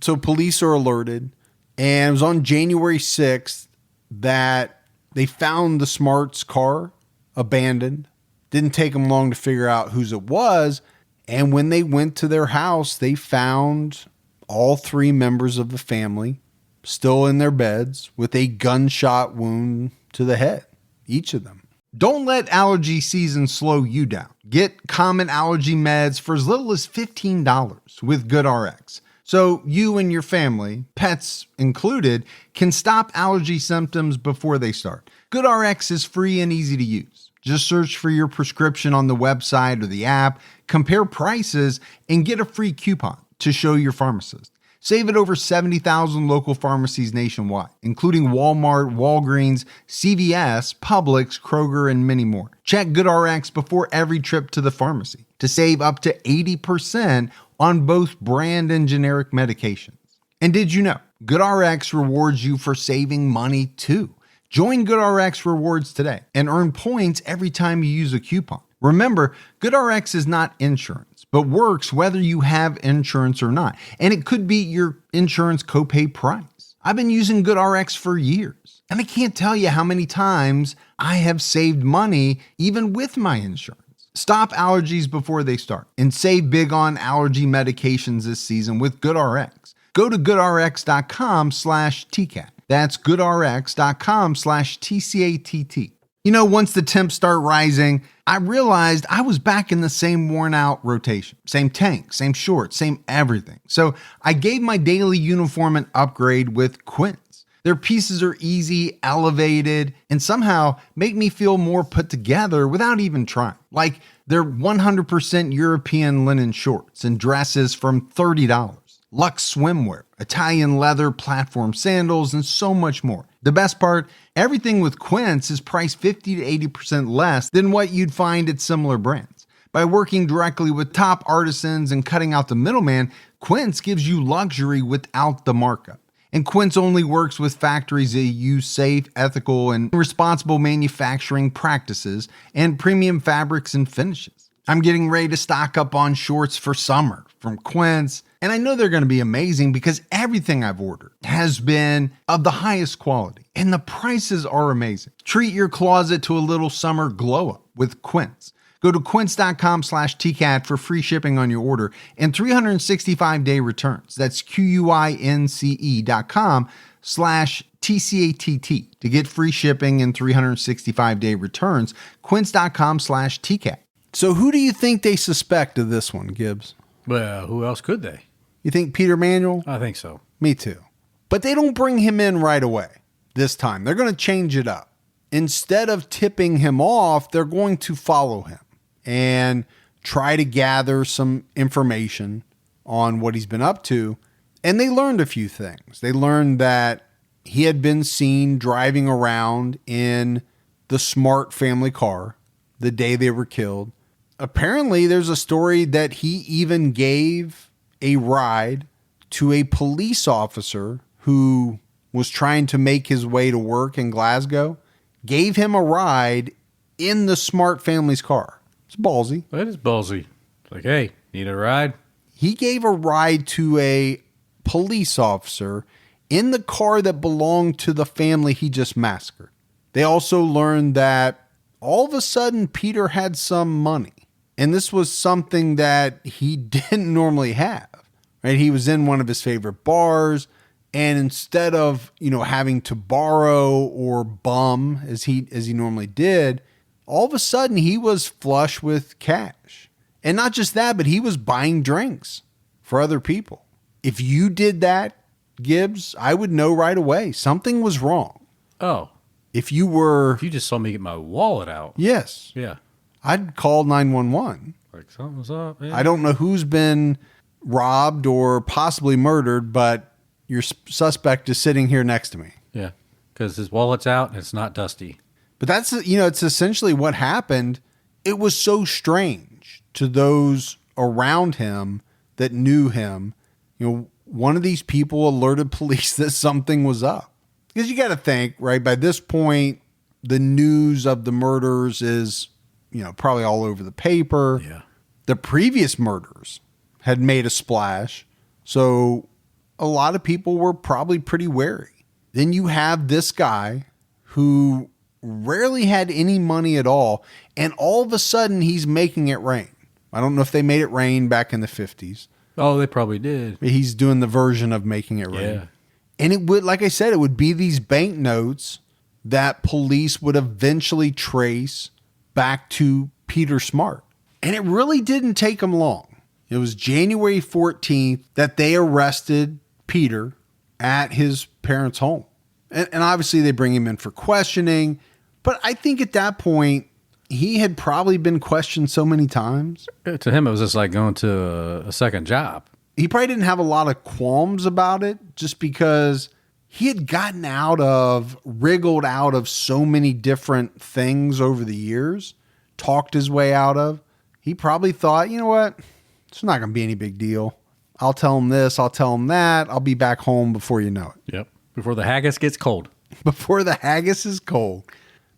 So police are alerted, and it was on January 6th that they found the Smart's car abandoned. Didn't take them long to figure out whose it was. And when they went to their house, they found all 3 members of the family still in their beds with a gunshot wound to the head, each of them. Don't let allergy season slow you down. Get common allergy meds for as little as $15 with GoodRx. So you and your family, pets included, can stop allergy symptoms before they start. GoodRx is free and easy to use. Just search for your prescription on the website or the app, compare prices, and get a free coupon to show your pharmacist. Save at over 70,000 local pharmacies nationwide, including Walmart, Walgreens, CVS, Publix, Kroger, and many more. Check GoodRx before every trip to the pharmacy to save up to 80% on both brand and generic medications. And did you know GoodRx rewards you for saving money too? Join GoodRx Rewards today and earn points every time you use a coupon. Remember, GoodRx is not insurance, but works whether you have insurance or not. And it could be your insurance copay price. I've been using GoodRx for years, and I can't tell you how many times I have saved money even with my insurance. Stop allergies before they start and save big on allergy medications this season with GoodRx. Go to goodrx.com/TCAT. That's goodrx.com/TCATT. You know, once the temps start rising, I realized I was back in the same worn out rotation. Same tank, same shorts, same everything. So I gave my daily uniform an upgrade with Quince. Their pieces are easy, elevated, and somehow make me feel more put together without even trying. Like their 100% European linen shorts and dresses from $30. Luxe swimwear, Italian leather platform sandals, and so much more. The best part, everything with Quince is priced 50 to 80% less than what you'd find at similar brands. By working directly with top artisans and cutting out the middleman, Quince gives you luxury without the markup. And Quince only works with factories that use safe, ethical, and responsible manufacturing practices and premium fabrics and finishes. I'm getting ready to stock up on shorts for summer from Quince, and I know they're going to be amazing because everything I've ordered has been of the highest quality, and the prices are amazing. Treat your closet to a little summer glow up with Quince. Go to quince.com/TCAT for free shipping on your order and 365-day returns. That's QUINCE.com/TCATT to get free shipping and 365-day returns. Quince.com/TCAT. So who do you think they suspect of this one, Gibbs? Well, who else could they? You think Peter Manuel? I think so. Me too. But they don't bring him in right away this time. They're going to change it up. Instead of tipping him off, they're going to follow him and try to gather some information on what he's been up to. And they learned a few things. They learned that he had been seen driving around in the Smart family car the day they were killed. Apparently, there's a story that he even gave a ride to a police officer who was trying to make his way to work in Glasgow, gave him a ride in the Smart family's car. It's ballsy. That is ballsy. It's like, hey, need a ride? He gave a ride to a police officer in the car that belonged to the family he just massacred. They also learned that all of a sudden Peter had some money. And this was something that he didn't normally have, right? He was in one of his favorite bars, and instead of, having to borrow or bum as he normally did, all of a sudden he was flush with cash. And not just that, but he was buying drinks for other people. If you did that, Gibbs, I would know right away something was wrong. Oh. If you just saw me get my wallet out. Yes. Yeah. I'd call 911. Like, something's up. Yeah. I don't know who's been robbed or possibly murdered, but your suspect is sitting here next to me. Yeah, because his wallet's out and it's not dusty. But that's, it's essentially what happened. It was so strange to those around him that knew him. One of these people alerted police that something was up. Because you got to think, right, by this point, the news of the murders is probably all over the paper. Yeah. The previous murders had made a splash. So a lot of people were probably pretty wary. Then you have this guy who rarely had any money at all. And all of a sudden he's making it rain. I don't know if they made it rain back in the 50s. Oh, they probably did. He's doing the version of making it rain. Yeah. And it would, like I said, it would be these banknotes that police would eventually trace back to Peter Smart. And it really didn't take them long. It was January 14th that they arrested Peter at his parents' home. And obviously they bring him in for questioning. But I think at that point, he had probably been questioned so many times. To him, it was just like going to a second job. He probably didn't have a lot of qualms about it just because he had wriggled out of so many different things over the years, talked his way out of. He probably thought, you know what? It's not going to be any big deal. I'll tell him this. I'll tell him that. I'll be back home before you know it. Yep. Before the haggis gets cold. Before the haggis is cold.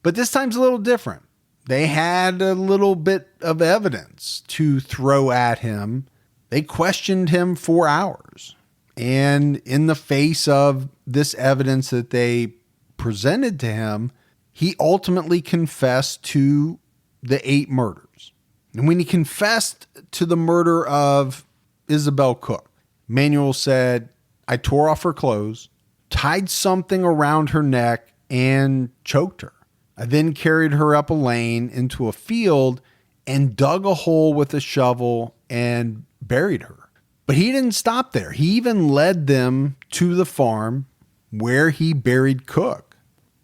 But this time's a little different. They had a little bit of evidence to throw at him. They questioned him for hours. And in the face of this evidence that they presented to him, he ultimately confessed to the 8 murders. And when he confessed to the murder of Isabel Cook, Manuel said, I tore off her clothes, tied something around her neck, and choked her. I then carried her up a lane into a field and dug a hole with a shovel and buried her. But he didn't stop there. He even led them to the farm where he buried Cook.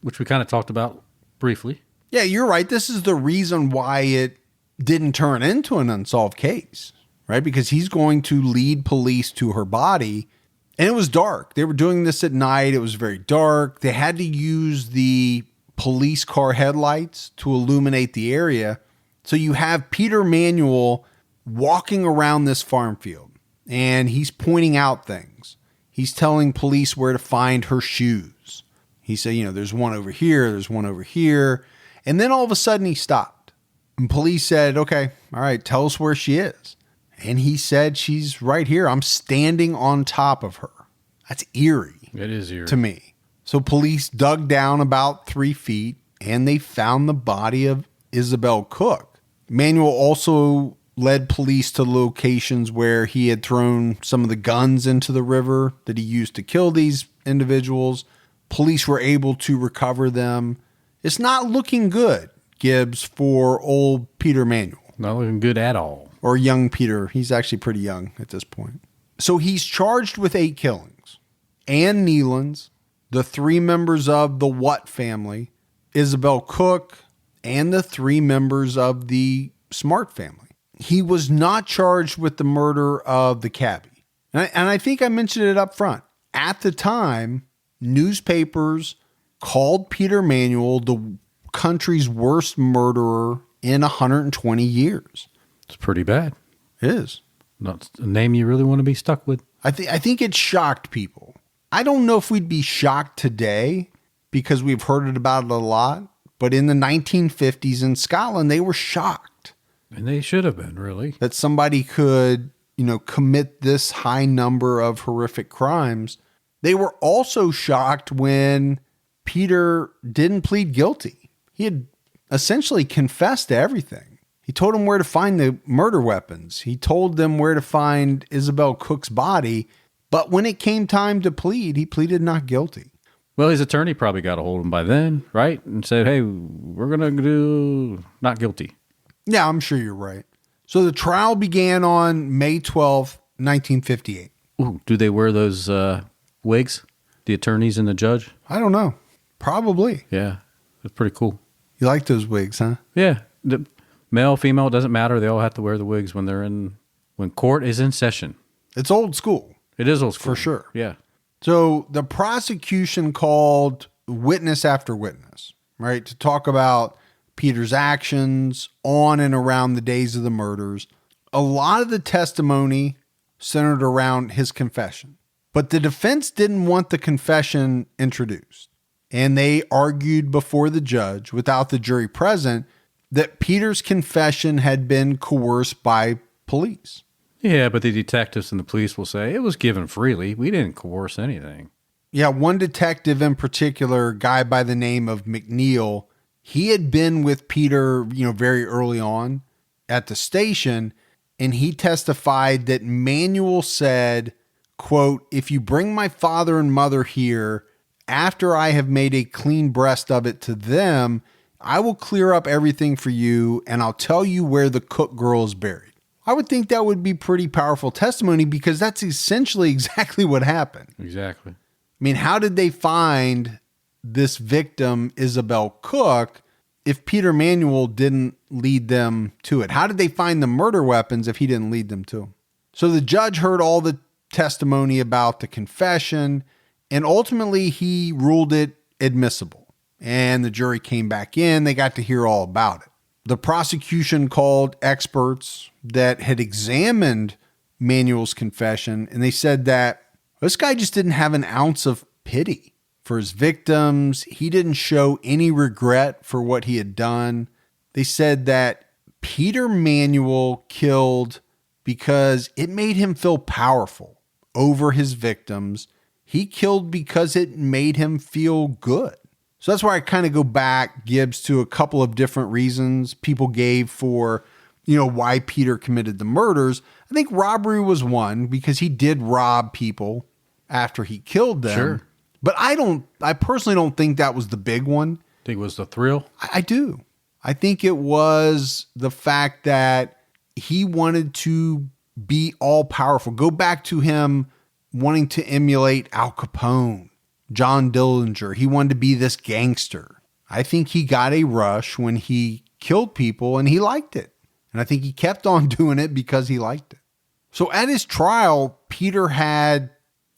Which we kind of talked about briefly. Yeah, you're right. This is the reason why it didn't turn into an unsolved case, right? Because he's going to lead police to her body. And it was dark. They were doing this at night. It was very dark. They had to use the police car headlights to illuminate the area. So you have Peter Manuel walking around this farm field. And he's pointing out things. He's telling police where to find her shoes. He said, there's one over here. There's one over here. And then all of a sudden he stopped. And police said, okay, all right, tell us where she is. And he said, she's right here. I'm standing on top of her. That's eerie. It is eerie. To me. So police dug down about 3 feet and they found the body of Isabel Cook. Manuel also led police to locations where he had thrown some of the guns into the river that he used to kill these individuals. Police were able to recover them. It's not looking good, Gibbs, for old Peter Manuel. Not looking good at all. Or young Peter. He's actually pretty young at this point. So he's charged with 8 killings. Ann Nealon's, the 3 members of the Watt family, Isabel Cook, and the 3 members of the Smart family. He was not charged with the murder of the cabbie. And I think I mentioned it up front. At the time, newspapers called Peter Manuel the country's worst murderer in 120 years. It's pretty bad. It is. Not a name you really want to be stuck with. I think it shocked people. I don't know if we'd be shocked today because we've heard about it a lot. But in the 1950s in Scotland, they were shocked. And they should have been, really. That somebody could, commit this high number of horrific crimes. They were also shocked when Peter didn't plead guilty. He had essentially confessed to everything. He told them where to find the murder weapons. He told them where to find Isabel Cook's body. But when it came time to plead, he pleaded not guilty. Well, his attorney probably got a hold of him by then, right? And said, hey, we're going to do not guilty. Yeah, I'm sure you're right. So the trial began on May 12th, 1958. Ooh, do they wear those wigs? The attorneys and the judge? I don't know. Probably. Yeah, it's pretty cool. You like those wigs, huh? Yeah. The male, female, doesn't matter. They all have to wear the wigs when court is in session. It's old school. It is old school. For sure. Yeah. So the prosecution called witness after witness, right, to talk about Peter's actions on and around the days of the murders. A lot of the testimony centered around his confession, but the defense didn't want the confession introduced. And they argued before the judge, without the jury present, that Peter's confession had been coerced by police. Yeah, but the detectives and the police will say it was given freely. We didn't coerce anything. Yeah, one detective in particular, a guy by the name of McNeil, he had been with Peter, very early on at the station, and he testified that Manuel said, quote, if you bring my father and mother here, after I have made a clean breast of it to them, I will clear up everything for you and I'll tell you where the cook girl is buried. I would think that would be pretty powerful testimony because that's essentially exactly what happened. Exactly. I mean, how did they find this victim, Isabel Cook, if Peter Manuel didn't lead them to it? How did they find the murder weapons if he didn't lead them to them? So the judge heard all the testimony about the confession, and ultimately he ruled it admissible. And the jury came back in. They got to hear all about it. The prosecution called experts that had examined Manuel's confession, and they said that this guy just didn't have an ounce of pity for his victims. He didn't show any regret for what he had done. They said that Peter Manuel killed because it made him feel powerful over his victims. He killed because it made him feel good. So that's why I kind of go back, Gibbs, to a couple of different reasons people gave for, why Peter committed the murders. I think robbery was one because he did rob people after he killed them. Sure. But I personally don't think that was the big one. Think it was the thrill? I do. I think it was the fact that he wanted to be all powerful. Go back to him wanting to emulate Al Capone, John Dillinger. He wanted to be this gangster. I think he got a rush when he killed people and he liked it. And I think he kept on doing it because he liked it. So at his trial, Peter had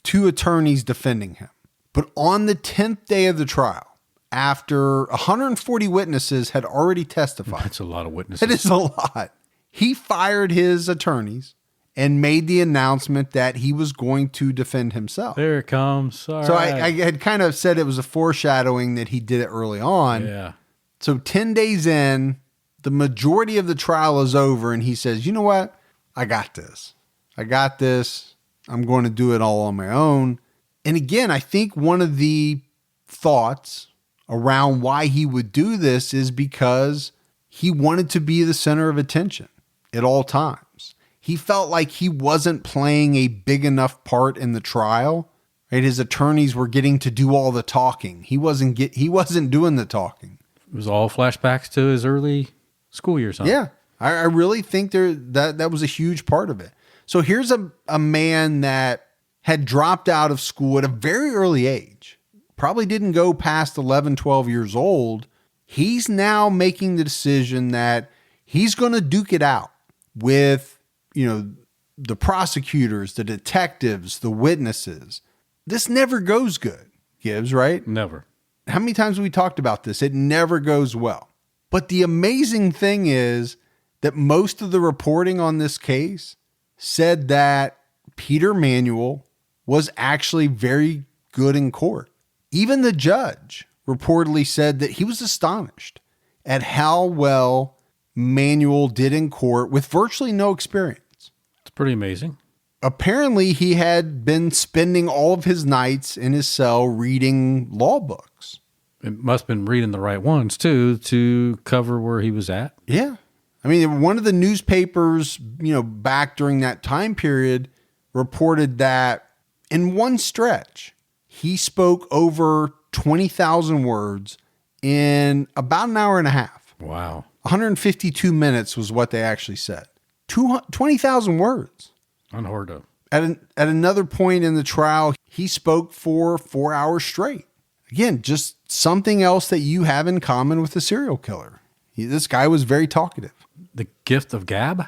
2 attorneys defending him. But on the 10th day of the trial, after 140 witnesses had already testified. That's a lot of witnesses. It is a lot. He fired his attorneys and made the announcement that he was going to defend himself. There it comes. All so right. I had kind of said it was a foreshadowing that he did it early on. Yeah. So 10 days in, the majority of the trial is over, and he says, you know what? I got this. I'm going to do it all on my own. And again, I think one of the thoughts around why he would do this is because he wanted to be the center of attention at all times. He felt like he wasn't playing a big enough part in the trial. Right? His attorneys were getting to do all the talking. He wasn't doing the talking. It was all flashbacks to his early school years. Huh? Yeah, I really think that was a huge part of it. So here's a man that had dropped out of school at a very early age, probably didn't go past 11, 12 years old. He's now making the decision that he's going to duke it out with, the prosecutors, the detectives, the witnesses. This never goes good, Gibbs, right? Never. How many times have we talked about this? It never goes well. But the amazing thing is that most of the reporting on this case said that Peter Manuel was actually very good in court. Even the judge reportedly said that he was astonished at how well Manuel did in court with virtually no experience. It's pretty amazing. Apparently, he had been spending all of his nights in his cell reading law books. It must have been reading the right ones, too, to cover where he was at. Yeah. I mean, one of the newspapers, back during that time period reported that in one stretch, he spoke over 20,000 words in about an hour and a half. Wow. 152 minutes was what they actually said. 20,000 words. Unheard of. At another point in the trial, he spoke for 4 hours straight. Again, just something else that you have in common with a serial killer. This guy was very talkative. The gift of gab?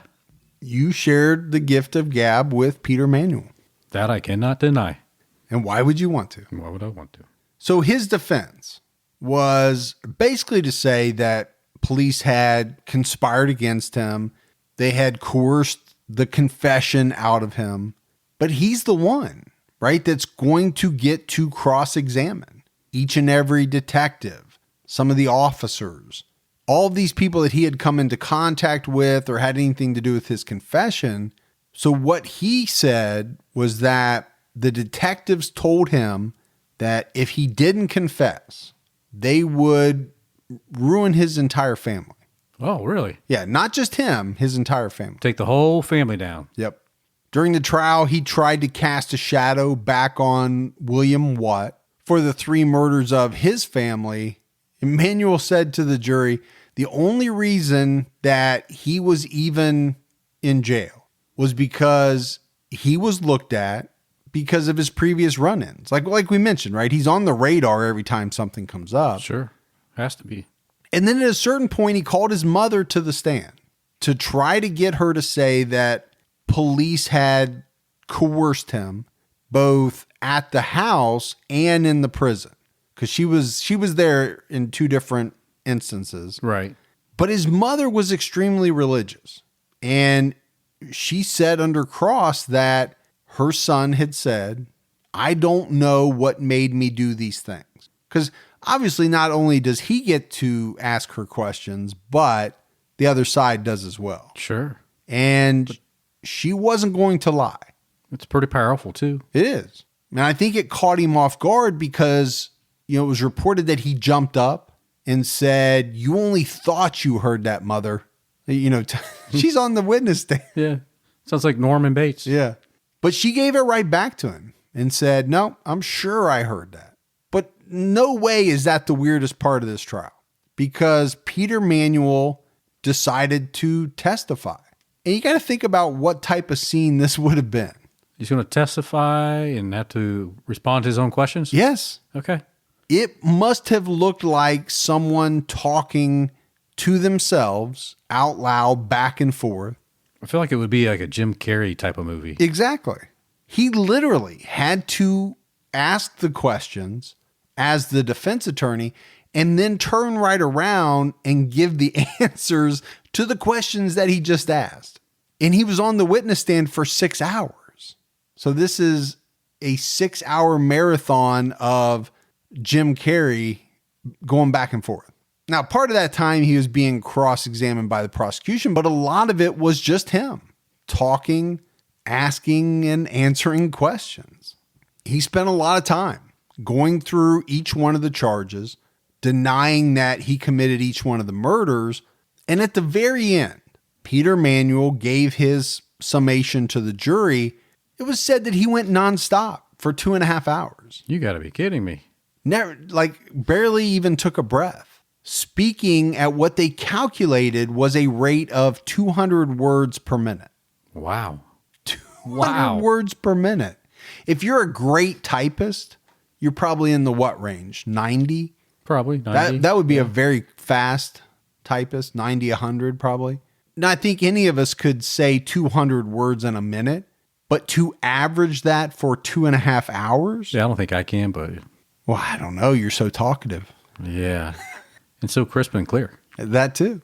You shared the gift of gab with Peter Manuel. That I cannot deny. And why would you want to? Why would I want to? So his defense was basically to say that police had conspired against him. They had coerced the confession out of him. But he's the one, right, that's going to get to cross-examine each and every detective, some of the officers, all of these people that he had come into contact with or had anything to do with his confession. So what he said was that the detectives told him that if he didn't confess, they would ruin his entire family. Oh, really? Yeah, not just him, his entire family. Take the whole family down. Yep. During the trial, he tried to cast a shadow back on William Watt for the 3 murders of his family, Manuel said to the jury, the only reason that he was even in jail was because he was looked at because of his previous run-ins. Like we mentioned, right? He's on the radar every time something comes up. Sure. Has to be. And then at a certain point, he called his mother to the stand to try to get her to say that police had coerced him both at the house and in the prison. Because she was there in 2 different instances. Right. But his mother was extremely religious. And she said under cross that her son had said, I don't know what made me do these things. Because obviously not only does he get to ask her questions, but the other side does as well. Sure. And she wasn't going to lie. It's pretty powerful too. It is. And I think it caught him off guard because, it was reported that he jumped up and said, you only thought you heard that, mother. She's on the witness stand. Yeah. Sounds like Norman Bates. Yeah. But she gave it right back to him and said, no, I'm sure I heard that. But no way is that the weirdest part of this trial, because Peter Manuel decided to testify. And you got to think about what type of scene this would have been. He's going to testify and have to respond to his own questions? Yes. Okay. It must have looked like someone talking to themselves out loud back and forth. I feel like it would be like a Jim Carrey type of movie. Exactly. He literally had to ask the questions as the defense attorney and then turn right around and give the answers to the questions that he just asked. And he was on the witness stand for 6 hours. So this is a 6-hour marathon of Jim Carrey going back and forth. Now, part of that time he was being cross-examined by the prosecution, but a lot of it was just him talking, asking, and answering questions. He spent a lot of time going through each one of the charges, denying that he committed each one of the murders. And at the very end, Peter Manuel gave his summation to the jury. It was said that he went nonstop for 2.5 hours. You got to be kidding me. Never, barely even took a breath. Speaking at what they calculated was a rate of 200 words per minute. Wow. 200 words per minute. If you're a great typist, you're probably in the what range? 90? Probably 90. That would be a very fast typist, 90, 100 probably. Now, I think any of us could say 200 words in a minute, but to average that for 2.5 hours? Yeah, I don't think I can, but... Well, I don't know. You're so talkative. Yeah. And so crisp and clear. That too.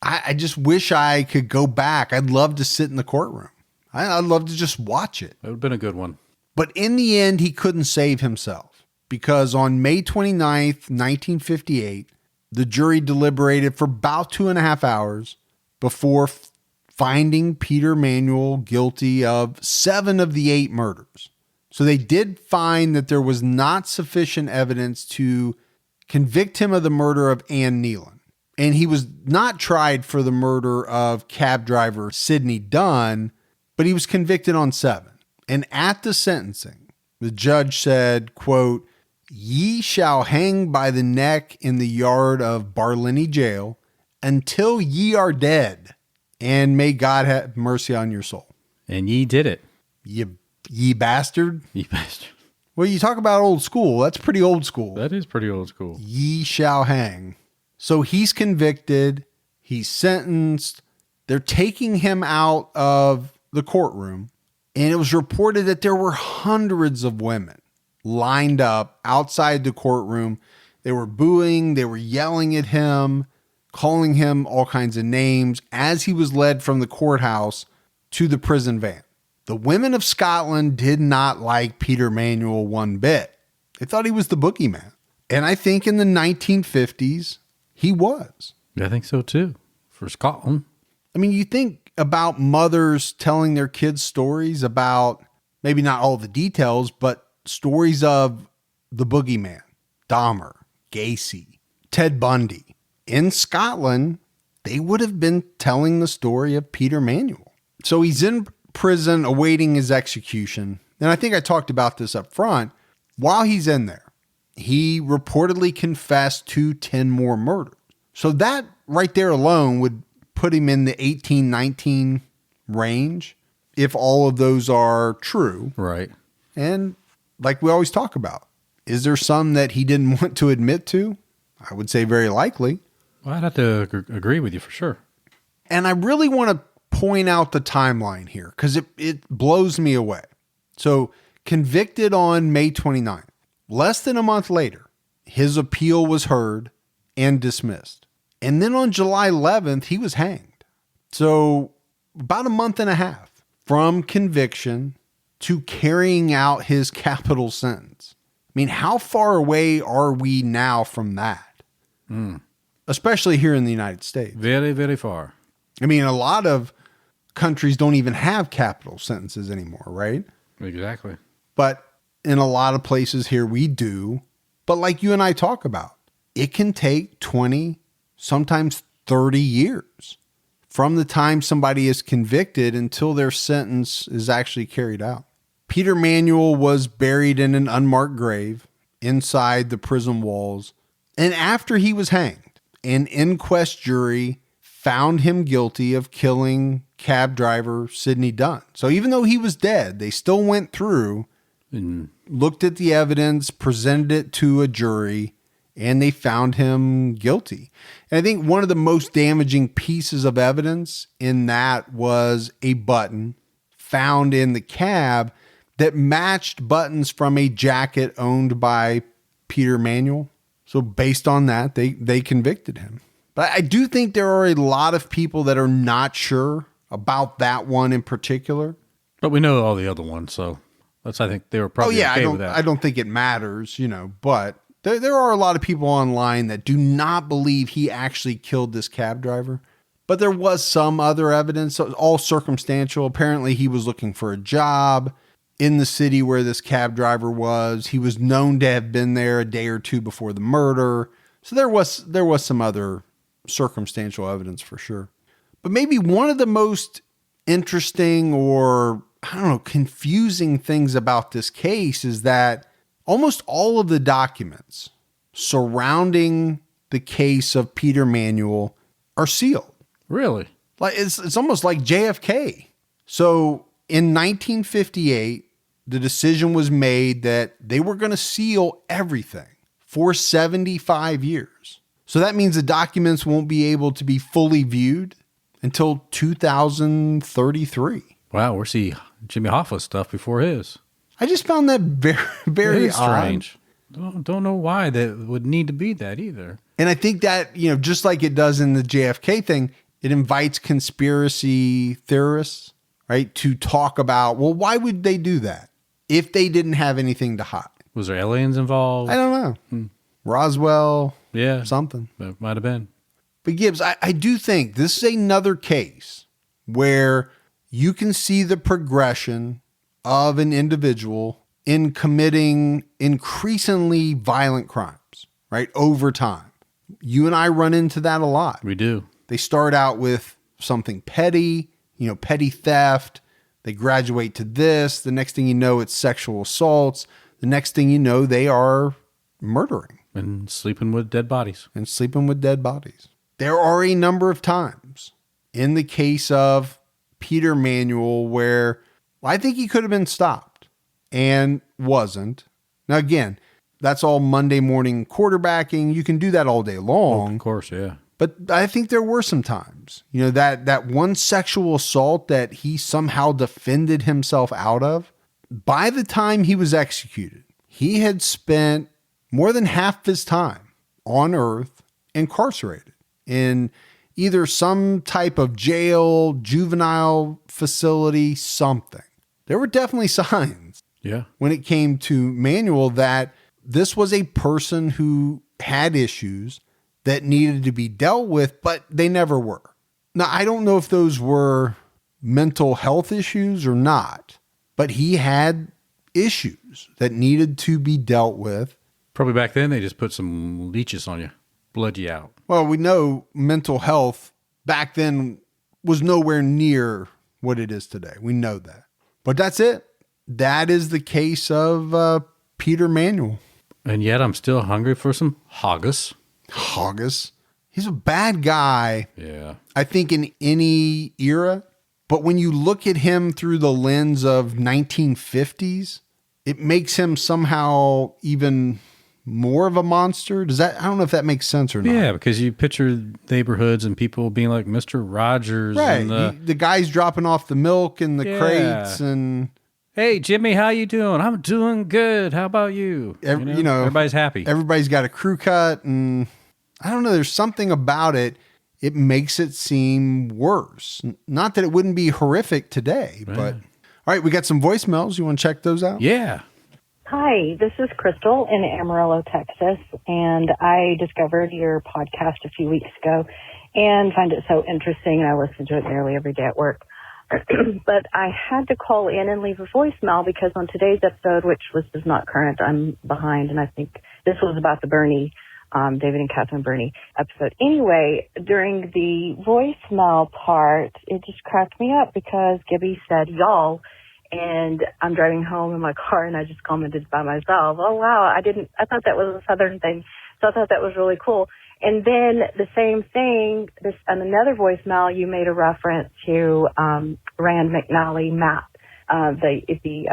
I just wish I could go back. I'd love to sit in the courtroom. I'd love to just watch it. That would have been a good one. But in the end, he couldn't save himself because on May 29th, 1958, the jury deliberated for about 2.5 hours before finding Peter Manuel guilty of 7 of the 8 murders. So they did find that there was not sufficient evidence to convict him of the murder of Ann Nealon. And he was not tried for the murder of cab driver Sidney Dunn, but he was convicted on 7. And at the sentencing, the judge said, quote, "Ye shall hang by the neck in the yard of Barlinnie jail until ye are dead, and may God have mercy on your soul." And ye did it. Ye bastard. Ye bastard. Well, you talk about old school. That's pretty old school. That is pretty old school. Ye shall hang. So he's convicted. He's sentenced. They're taking him out of the courtroom. And it was reported that there were hundreds of women lined up outside the courtroom. They were booing. They were yelling at him, calling him all kinds of names as he was led from the courthouse to the prison van. The women of Scotland did not like Peter Manuel one bit. They thought he was the boogeyman. And I think in the 1950s, he was. I think so too. For Scotland. I mean, you think about mothers telling their kids stories about, maybe not all the details, but stories of the boogeyman, Dahmer, Gacy, Ted Bundy. In Scotland, they would have been telling the story of Peter Manuel. So he's in prison awaiting his execution. And I think I talked about this up front. While he's in there, he reportedly confessed to 10 more murders. So that right there alone would put him in the 18-19 range if all of those are true. Right. And like we always talk about, is there some that he didn't want to admit to? I would say very likely. Well, I'd have to agree with you for sure. And I really want to point out the timeline here because it blows me away. So convicted on May 29th. Less than a month later, his appeal was heard and dismissed. And then on July 11th, he was hanged. So about a month and a half from conviction to carrying out his capital sentence. I mean, how far away are we now from that? Especially here in the United States. Very, very far. I mean, a lot of countries don't even have capital sentences anymore, right? Exactly. But in a lot of places here we do. But like you and I talk about, it can take 20, sometimes 30 years from the time somebody is convicted until their sentence is actually carried out. Peter Manuel was buried in an unmarked grave inside the prison walls. And after he was hanged, an inquest jury found him guilty of killing cab driver Sidney Dunn. So even though he was dead, they still went through and looked at the evidence, presented it to a jury, and they found him guilty. And I think one of the most damaging pieces of evidence in that was a button found in the cab that matched buttons from a jacket owned by Peter Manuel. So based on that, they convicted him. But I do think there are a lot of people that are not sure about that one in particular. But we know all the other ones, so I think they were probably okay with that. I don't think it matters, but there are a lot of people online that do not believe he actually killed this cab driver. But there was some other evidence, all circumstantial. Apparently he was looking for a job in the city where this cab driver was. He was known to have been there a day or two before the murder. So there was some other circumstantial evidence for sure. But maybe one of the most interesting or, confusing things about this case is that almost all of the documents surrounding the case of Peter Manuel are sealed. Really? Like it's almost like JFK. So in 1958, the decision was made that they were going to seal everything for 75 years. So that means the documents won't be able to be fully viewed until 2033. Wow, we're seeing Jimmy Hoffa stuff before his. I just found that very, very strange. Don't know why that would need to be that either. And I think that, just like it does in the JFK thing, it invites conspiracy theorists, right, to talk about, well, why would they do that if they didn't have anything to hide? Was there aliens involved? I don't know. Roswell. Yeah. Something. It might have been. But Gibbs, I do think this is another case where you can see the progression of an individual in committing increasingly violent crimes, right, over time. You and I run into that a lot. We do. They start out with something petty, petty theft. They graduate to this. The next thing you know, it's sexual assaults. The next thing you know, they are murdering. And sleeping with dead bodies. There are a number of times in the case of Peter Manuel where I think he could have been stopped and wasn't. Now, again, that's all Monday morning quarterbacking. You can do that all day long. Of course, yeah. But I think there were some times, that one sexual assault that he somehow defended himself out of. By the time he was executed, he had spent more than half his time on Earth incarcerated in either some type of jail, juvenile facility, something. There were definitely signs when it came to Manuel that this was a person who had issues that needed to be dealt with, but they never were. Now, I don't know if those were mental health issues or not, but he had issues that needed to be dealt with. Probably back then they just put some leeches on you, bled you out. Well, we know mental health back then was nowhere near what it is today. We know that. But that's it. That is the case of Peter Manuel. And yet I'm still hungry for some haggis. Haggis. He's a bad guy. Yeah. I think in any era. But when you look at him through the lens of 1950s, it makes him somehow even more of a monster. I don't know if that makes sense or not. Yeah, because you picture neighborhoods and people being like Mr. Rogers. Right. And the guys dropping off the milk and the crates and... Hey, Jimmy, how you doing? I'm doing good. How about you? Everybody's happy. Everybody's got a crew cut, and I don't know. There's something about it. It makes it seem worse. Not that it wouldn't be horrific today, but all right, we got some voicemails. You want to check those out? Yeah. Hi, this is Crystal in Amarillo, Texas, and I discovered your podcast a few weeks ago and find it so interesting, and I listen to it nearly every day at work. But I had to call in and leave a voicemail because on today's episode, which is not current, I'm behind, and I think this was about the Bernie, David and Catherine Bernie episode. Anyway, during the voicemail part, it just cracked me up because Gibby said y'all, and I'm driving home in my car, and I just commented by myself, oh, wow, I thought that was a Southern thing, so I thought that was really cool. And then the same thing, on another voicemail, you made a reference to Rand McNally map, the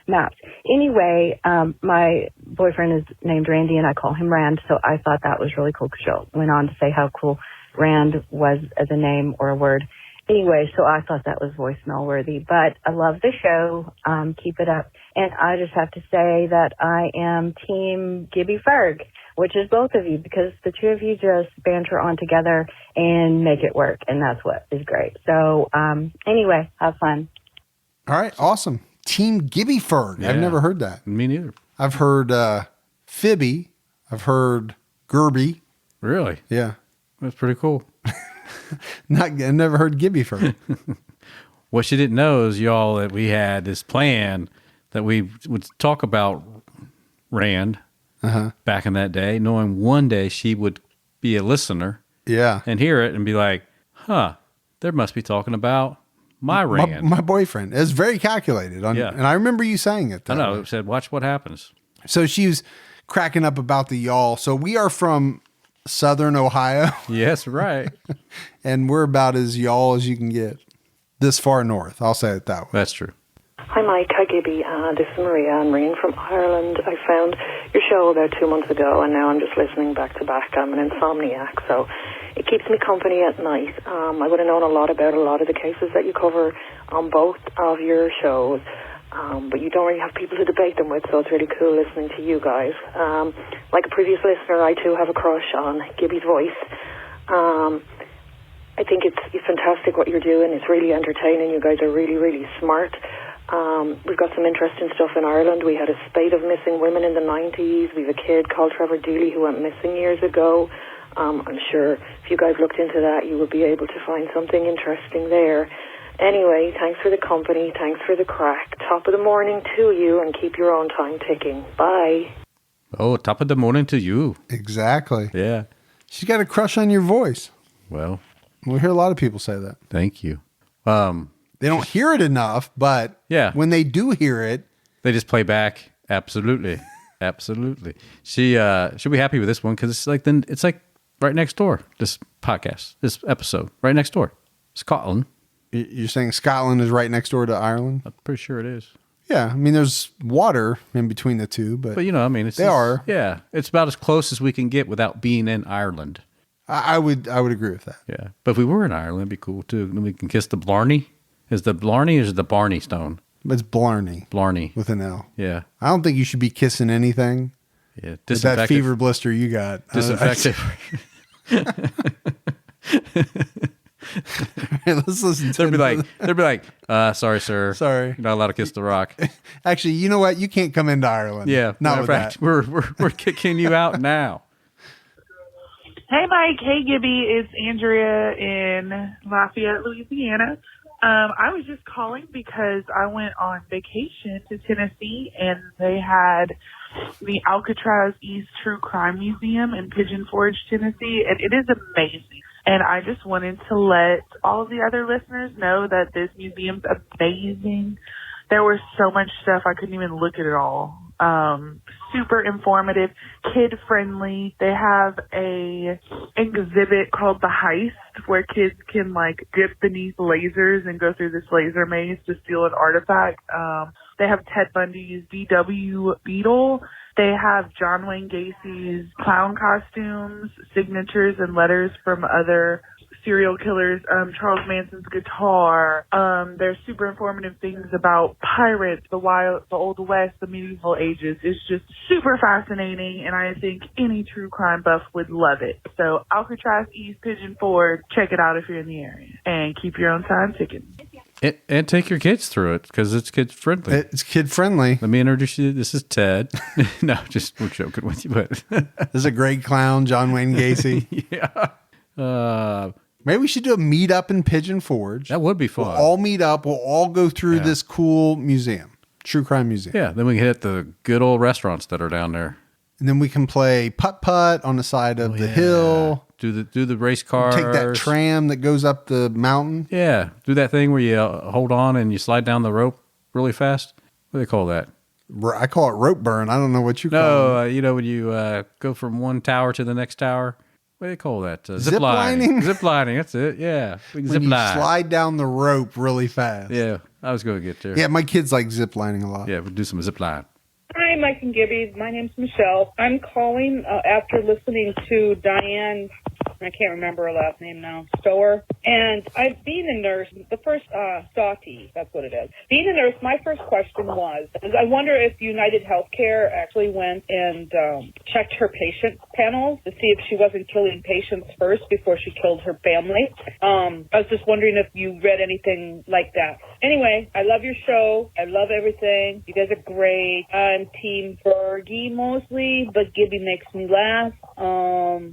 maps. Anyway, my boyfriend is named Randy, and I call him Rand, so I thought that was really cool because she went on to say how cool Rand was as a name or a word. Anyway, so I thought that was voicemail worthy. But I love the show. Keep it up. And I just have to say that I am Team Gibby Ferg, which is both of you, because the two of you just banter on together and make it work, and that's what is great. So anyway, have fun. All right, awesome. Team Gibby Ferg. Yeah. I've never heard that. Me neither. I've heard Fibby. I've heard Gerby. Really? Yeah. That's pretty cool. I never heard Gibby Ferg. What she didn't know is, y'all, that we had this plan that we would talk about Rand back in that day, knowing one day she would be a listener and hear it and be like, they must be talking about my Rand. My boyfriend. It was very calculated. And I remember you saying it. I know. It said, watch what happens. So she was cracking up about the y'all. So we are from Southern Ohio. Yes, right. And we're about as y'all as you can get. This far north. I'll say it that way. That's true. Hi, Mike. Hi, Gibby. This is Maria. I'm ringing from Ireland. I found your show about 2 months ago, and now I'm just listening back to back. I'm an insomniac, so it keeps me company at night. I would have known a lot about a lot of the cases that you cover on both of your shows, but you don't really have people to debate them with, so it's really cool listening to you guys. Like a previous listener, I too have a crush on Gibby's voice. I think it's fantastic what you're doing. It's really entertaining. You guys are really, really smart. We've got some interesting stuff in Ireland. We had a spate of missing women in the 90s. We have a kid called Trevor Dealey who went missing years ago. I'm sure if you guys looked into that, you would be able to find something interesting there. Anyway, thanks for the company. Thanks for the crack. Top of the morning to you, and keep your own time ticking. Bye. Oh, top of the morning to you. Exactly. Yeah. She's got a crush on your voice. Well, we hear a lot of people say that. Thank you. They don't hear it enough, but when they do hear it, they just play back. Absolutely. Absolutely. She'll be happy with this one because it's like right next door. This podcast, this episode, right next door. Scotland. You're saying Scotland is right next door to Ireland? I'm pretty sure it is. Yeah, I mean, there's water in between the two, but they are. Yeah, it's about as close as we can get without being in Ireland. I would agree with that. Yeah, but if we were in Ireland, it'd be cool too. Then we can kiss the Blarney. Is the Blarney or is it the Barney Stone? It's Blarney. Blarney with an L. Yeah, I don't think you should be kissing anything. Yeah, with that fever blister you got. Disinfectant. Let's listen to They'd be like, sorry, sir. Sorry. You're not allowed to kiss the rock. Actually, you know what? You can't come into Ireland. Yeah. Not with that. We're kicking you out now. Hey, Mike. Hey, Gibby. It's Andrea in Lafayette, Louisiana. I was just calling because I went on vacation to Tennessee, and they had the Alcatraz East True Crime Museum in Pigeon Forge, Tennessee, and it is amazing. And I just wanted to let all of the other listeners know that this museum's amazing. There was so much stuff I couldn't even look at it all. super informative, kid-friendly. They have a exhibit called The Heist where kids can, like, dip beneath lasers and go through this laser maze to steal an artifact. They have Ted Bundy's VW Beetle. They have John Wayne Gacy's clown costumes, signatures, and letters from other serial killers, Charles Manson's guitar. There's super informative things about pirates, the Old West, the medieval ages. It's just super fascinating, and I think any true crime buff would love it. So Alcatraz, East Pigeon Forge, check it out if you're in the area, and keep your own time ticking. And take your kids through it because it's kid friendly. It's kid friendly. Let me introduce you. This is Ted. No, just we're joking with you, but This is a great clown, John Wayne Gacy. yeah. Maybe we should do a meetup in Pigeon Forge. That would be fun. We'll all meet up. We'll all go through this cool museum, true crime museum. Yeah, then we can hit the good old restaurants that are down there. And then we can play putt-putt on the side of the hill. Do the race cars. Take that tram that goes up the mountain. Yeah, do that thing where you hold on and you slide down the rope really fast. What do they call that? I call it rope burn. I don't know what you call it. No, when you go from one tower to the next tower. What do they call that? Zip lining? Zip lining, that's it. Yeah. We can When you line. slide down the rope really fast. Yeah, I was going to get there. Yeah, my kids like zip lining a lot. Yeah, we'll do some zip line. Hi, Mike and Gibby. My name's Michelle. I'm calling after listening to Diane, I can't remember her last name now, Stower. And I've been a nurse, the first, Stotty, that's what it is. Being a nurse, my first question was, I wonder if United Healthcare actually went and checked her patient panels to see if she wasn't killing patients first before she killed her family. I was just wondering if you read anything like that. Anyway, I love your show. I love everything. You guys are great. I'm Team Fergie mostly, but Gibby makes me laugh.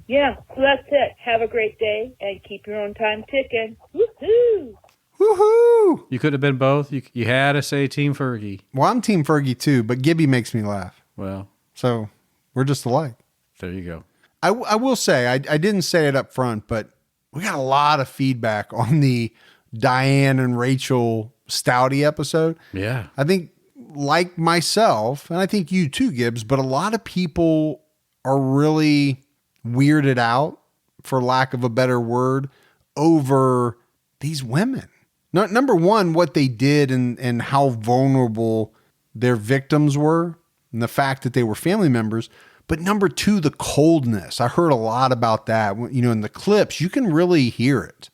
Yeah, so that's it. Have a great day and keep your own time ticking. Woohoo! Woohoo! You could have been both. You had to say Team Fergie. Well, I'm Team Fergie too, but Gibby makes me laugh. Well, So we're just alike. there you go. I will say, I didn't say it up front, but we got a lot of feedback on the Diane and Rachel Stouty episode. Yeah. I think, like myself, and I think you too, Gibbs, but a lot of people are really weirded out, for lack of a better word, over these women. Number one, what they did and how vulnerable their victims were, and the fact that they were family members. But number two, the coldness. I heard a lot about that. You know, in the clips, you can really hear it.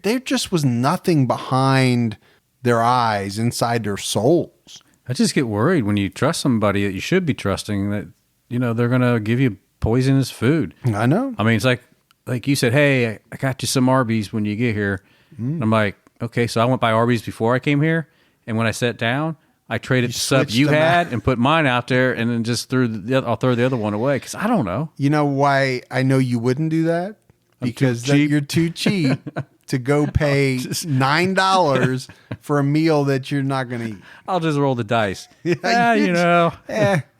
There just was nothing behind their eyes, inside their souls. I just get worried when you trust somebody that you should be trusting that, you know, they're going to give you poisonous food. I know. I mean, it's like you said, hey, I got you some Arby's when you get here. I'm like, okay, so I went by Arby's before I came here. And when I sat down, I traded the sub you had and put mine out there and then just I'll throw the other one away because I don't know. You know why I know you wouldn't do that? Because you're too cheap to go pay $9 for a meal that you're not going to eat. I'll just roll the dice. You know.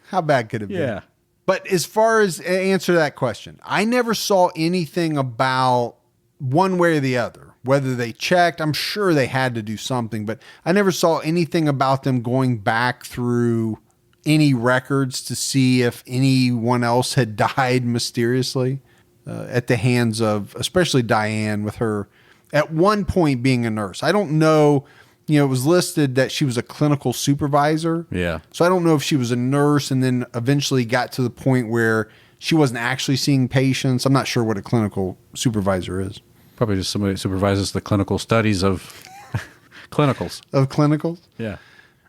How bad could it be? Yeah. But as far as answer that question, I never saw anything about one way or the other, whether they checked. I'm sure they had to do something, but I never saw anything about them going back through any records to see if anyone else had died mysteriously at the hands of, especially Diane, with her at one point being a nurse. I don't know. You know, it was listed that she was a clinical supervisor. Yeah. So I don't know if she was a nurse and then eventually got to the point where she wasn't actually seeing patients. I'm not sure what a clinical supervisor is. Probably just somebody that supervises the clinical studies of clinicals. Of clinicals? Yeah.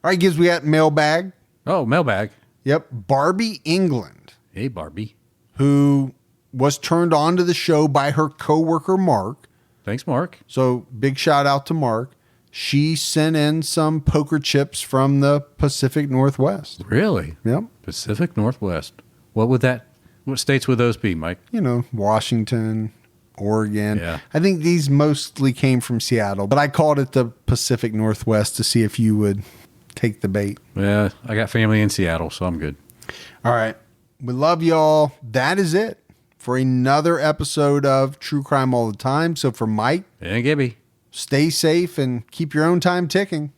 All right, Gibbs, we got mailbag. Oh, mailbag. Yep. Barbie England, Hey, Barbie. who was turned on to the show by her coworker, Mark. Thanks, Mark. So big shout out to Mark. She sent in some poker chips from the Pacific Northwest. Really? Yep. Pacific Northwest. What states would those be, Mike? You know, Washington, Oregon. Yeah. I think these mostly came from Seattle, but I called it the Pacific Northwest to see if you would take the bait. Yeah, I got family in Seattle, so I'm good. All right. We love y'all. That is it for another episode of True Crime All the Time. So for Mike And Gibby. Stay safe and keep your own time ticking.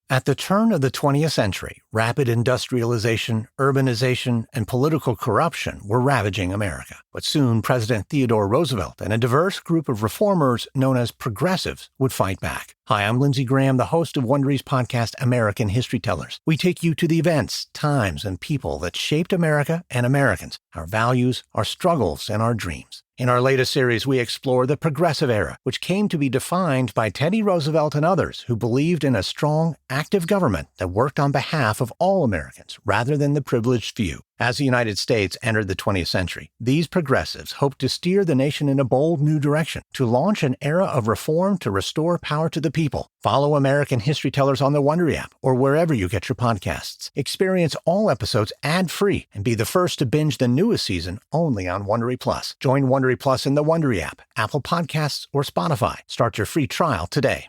At the turn of the 20th century, rapid industrialization, urbanization, and political corruption were ravaging America. But soon, President Theodore Roosevelt and a diverse group of reformers known as progressives would fight back. Hi, I'm Lindsey Graham, the host of Wondery's podcast, American History Tellers. We take you to the events, times, and people that shaped America and Americans, our values, our struggles, and our dreams. In our latest series, we explore the Progressive Era, which came to be defined by Teddy Roosevelt and others who believed in a strong, active government that worked on behalf of all Americans rather than the privileged few. As the United States entered the 20th century, these progressives hoped to steer the nation in a bold new direction, to launch an era of reform to restore power to the people. Follow American History Tellers on the Wondery app or wherever you get your podcasts. Experience all episodes ad-free and be the first to binge the newest season only on Wondery Plus. Join Wondery Plus in the Wondery app, Apple Podcasts, or Spotify. Start your free trial today.